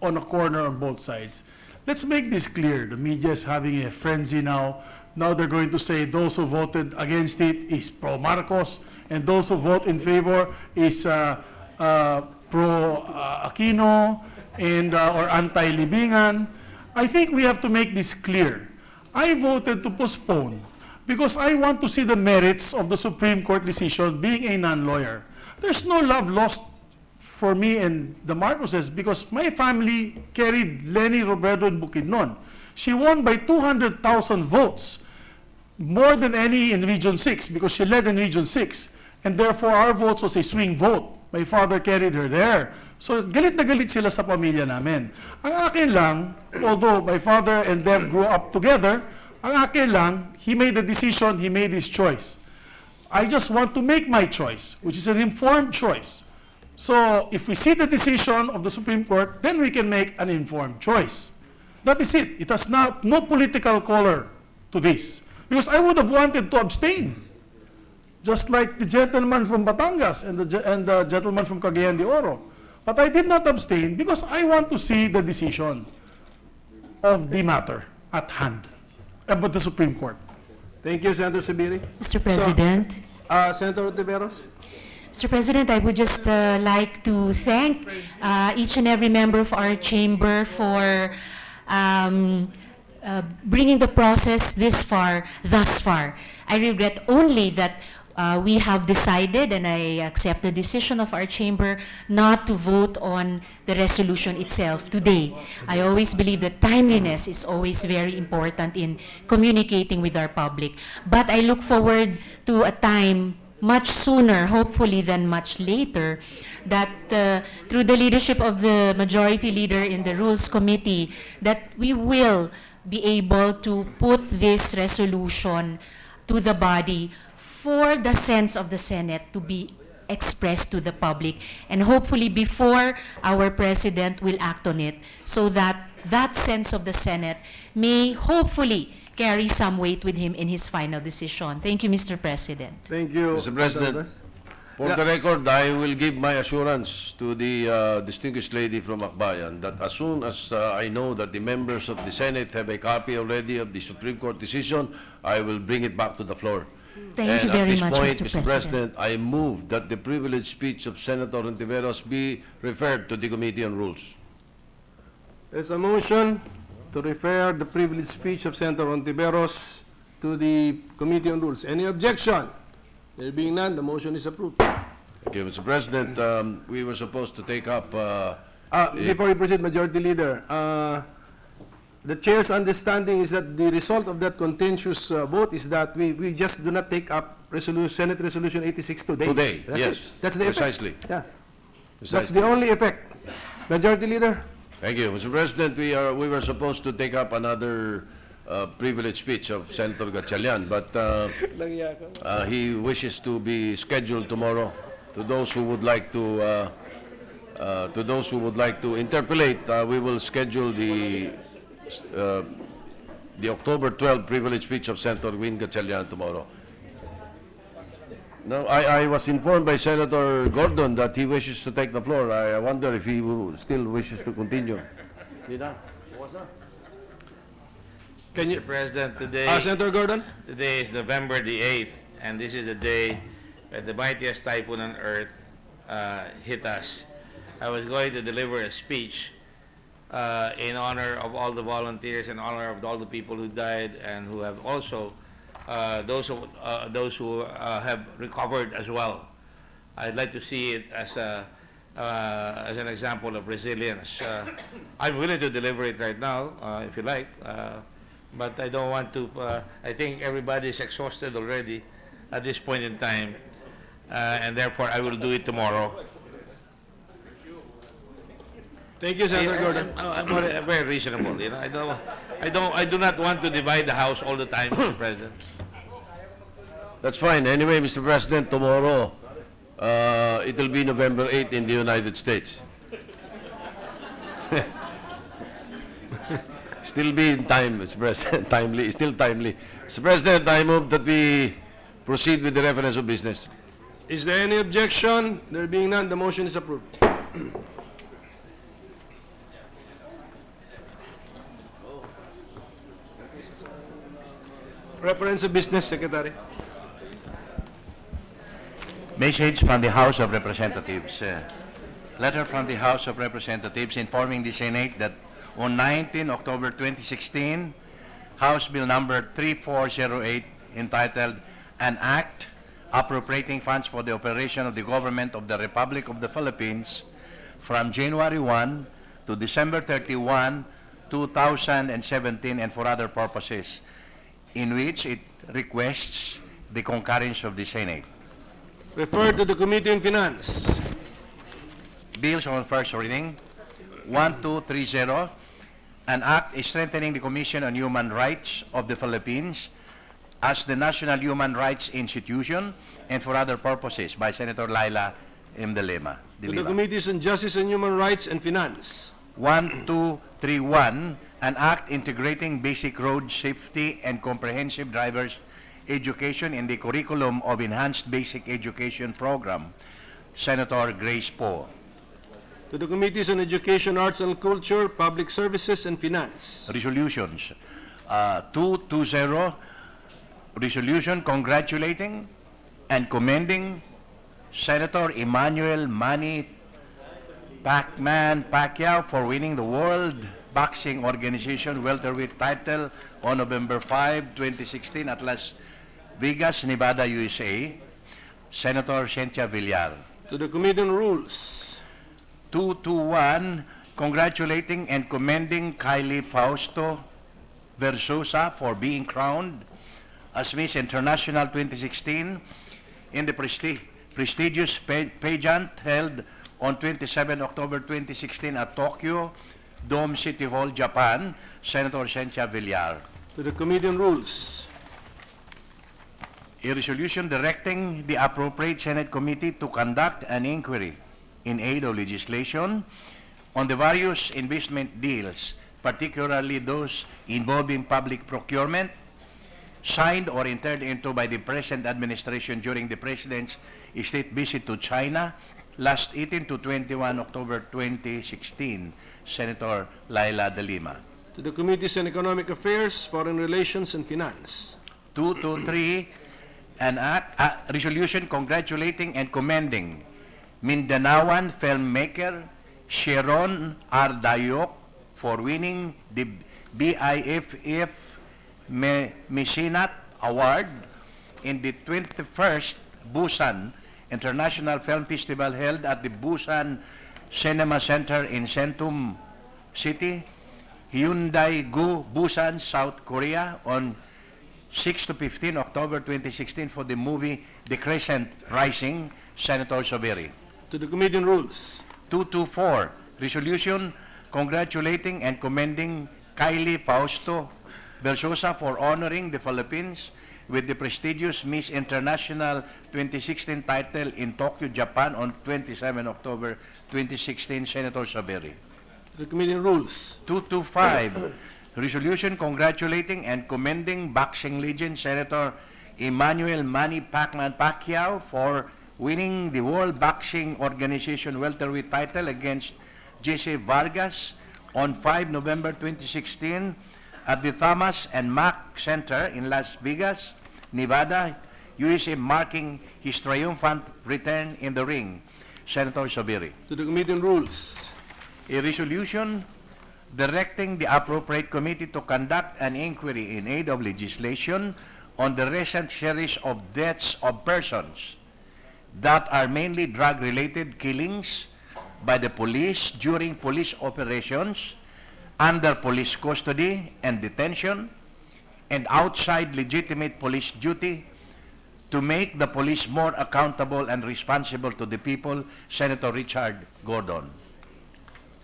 on a corner on both sides. Let's make this clear. The media is having a frenzy now. Now they're going to say those who voted against it is pro-Marcos, and those who vote in favor is pro-Aquino and or anti-Libingan. I think we have to make this clear. I voted to postpone because I want to see the merits of the Supreme Court decision being a non-lawyer. There's no love lost for me and the Marcoses because my family carried Leni Robredo in Bukidnon. She won by 200,000 votes, more than any in Region 6 because she led in Region 6. And therefore, our vote was a swing vote. My father carried her there. So, galit na galit sila sa pamilya namin. Ang akin lang, although my father and them grew up together, ang akin lang, he made the decision, he made his choice. I just want to make my choice, which is an informed choice. So, if we see the decision of the Supreme Court, then we can make an informed choice. That is it. It has no political color to this. Because I would have wanted to abstain. Just like the gentleman from Batangas and the gentleman from Cagayan de Oro. But I did not abstain because I want to see the decision of the matter at hand about the Supreme Court. Thank you, Senator Subiri. Mr. President. Senator Tiveros? Mr. President, I would just like to thank each and every member of our chamber for bringing the process thus far. I regret only that we have decided, and I accept the decision of our chamber, not to vote on the resolution itself today. I always believe that timeliness is always very important in communicating with our public. But I look forward to a time much sooner, hopefully, than much later, that through the leadership of the majority leader in the Rules Committee, that we will be able to put this resolution to the body for the sense of the Senate to be expressed to the public, and hopefully before our President will act on it, so that that sense of the Senate may hopefully carry some weight with him in his final decision. Thank you, Mr. President. Thank you. Mr. President, for the record, I will give my assurance to the distinguished lady from Akbayan that as soon as I know that the members of the Senate have a copy already of the Supreme Court decision, I will bring it back to the floor. Thank you very much, And at Mr. this point, Mr. President. President, I move that the privileged speech of Senator Ontiveros be referred to the Committee on Rules. There's a motion to refer the privileged speech of Senator Ontiveros to the Committee on Rules. Any objection? There being none, the motion is approved. Thank you, Mr. President. We were supposed to take up... Before you proceed, Majority Leader, the chair's understanding is that the result of that contentious vote is that we just do not take up Senate Resolution 86 today. Today, That's yes, it. That's the effect. precisely. Yeah. That's Precisely. the only effect. Majority Leader? Thank you, Mr. President. We were supposed to take up another privileged speech of Senator Gatchalian, but he wishes to be scheduled tomorrow. To those who would like to interpolate, we will schedule the October 12 privileged speech of Senator Win Gatchalian tomorrow. No, I was informed by Senator Gordon that he wishes to take the floor. I wonder if he still wishes to continue. Can you, Mr. President, today, Senator Gordon? today is November the 8th, and this is the day that the mightiest typhoon on earth hit us. I was going to deliver a speech in honor of all the volunteers, in honor of all the people who died and who have also those who have recovered as well. I'd like to see it as an example of resilience. I'm willing to deliver it right now, if you like, but I don't want to. I think everybody is exhausted already at this point in time, and therefore I will do it tomorrow. Thank you, Senator Gordon. I'm very reasonable. You know, I do not want to divide the House all the time, Mr. President. That's fine. Anyway, Mr. President, tomorrow it will be November 8 in the United States. Still be in time, Mr. President. Timely, still timely. Mr. President, I move that we proceed with the reference of business. Is there any objection? There being none, the motion is approved. Reference of business, Secretary. Message from the House of Representatives. Letter from the House of Representatives informing the Senate that on 19 October 2016, House Bill number 3408 entitled An Act Appropriating Funds for the Operation of the Government of the Republic of the Philippines from January 1 to December 31, 2017 and for other purposes, in which it requests the concurrence of the Senate. Referred to the Committee on Finance. Bills on first reading. 1230, an act strengthening the Commission on Human Rights of the Philippines as the National Human Rights Institution and for other purposes by Senator Laila M. De Lima. To the Committees on Justice and Human Rights and Finance. 1231, an act integrating basic road safety and comprehensive driver's education in the curriculum of Enhanced Basic Education Program. Senator Grace Poe. To the Committees on Education, Arts and Culture, Public Services, and Finance. Resolutions. 220, resolution congratulating and commending Senator Emmanuel Manny Pacquiao for winning the World Boxing Organization welterweight title on November 5, 2016 at Las Vegas, Nevada, USA. Senator Cynthia Villar. To the Committee on Rules. 221, congratulating and commending Kylie Fausto Versosa for being crowned as Miss International 2016 in the prestigious pageant held on 27 October 2016 at Tokyo Dome City Hall, Japan, Senator Sencha Villar. To the Committee on Rules. A resolution directing the appropriate Senate committee to conduct an inquiry in aid of legislation on the various investment deals, particularly those involving public procurement, signed or entered into by the present administration during the President's state visit to China last 18 to 21 October 2016. Senator Laila De Lima. To the Committees on Economic Affairs, Foreign Relations, and Finance. 223, an resolution congratulating and commending Mindanaoan filmmaker Sharon R. Dayok for winning the BIFF Mecenat Award in the 21st Busan International Film Festival held at the Busan Cinema Center in Centum City, Hyundai-gu, Busan, South Korea on 6 to 15 October 2016 for the movie The Crescent Rising. Senator Soberi. To the Committee on Rules. 224, resolution congratulating and commending Kylie Fausto Bersosa for honoring the Philippines with the prestigious Miss International 2016 title in Tokyo, Japan on 27 October 2016. Senator Saberi. To the Committee on Rules. 225, resolution congratulating and commending boxing legend Senator Emmanuel Manny Pacquiao for winning the World Boxing Organization welterweight title against Jesse Vargas on 5 November 2016 at the Thomas and Mack Center in Las Vegas, Nevada, USA, marking his triumphant return in the ring. Senator Sobiri. To the Committee on Rules. A resolution directing the appropriate committee to conduct an inquiry in aid of legislation on the recent series of deaths of persons that are mainly drug-related killings by the police during police operations, under police custody and detention, and outside legitimate police duty to make the police more accountable and responsible to the people. Senator Richard Gordon.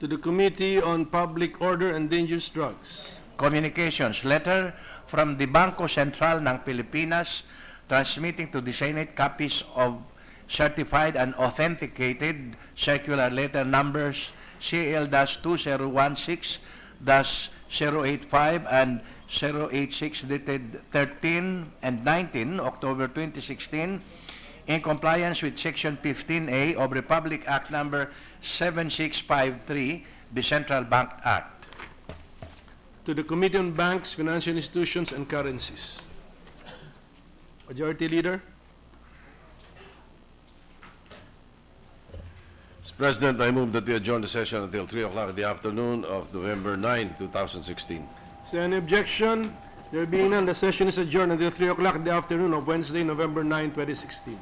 To the Committee on Public Order and Dangerous Drugs. Communications, letter from the Bangko Sentral ng Pilipinas transmitting to the Senate copies of certified and authenticated circular letter numbers CL-2016-085 and 086 dated 13 and 19 October 2016 in compliance with Section 15A of Republic Act Number 7653, the Central Bank Act. To the Committee on Banks, Financial Institutions, and Currencies. Majority Leader. Mr. President, I move that we adjourn the session until 3 o'clock in the afternoon of November 9, 2016. Is there any objection? There being none, the session is adjourned until 3 o'clock in the afternoon of Wednesday, November 9, 2016.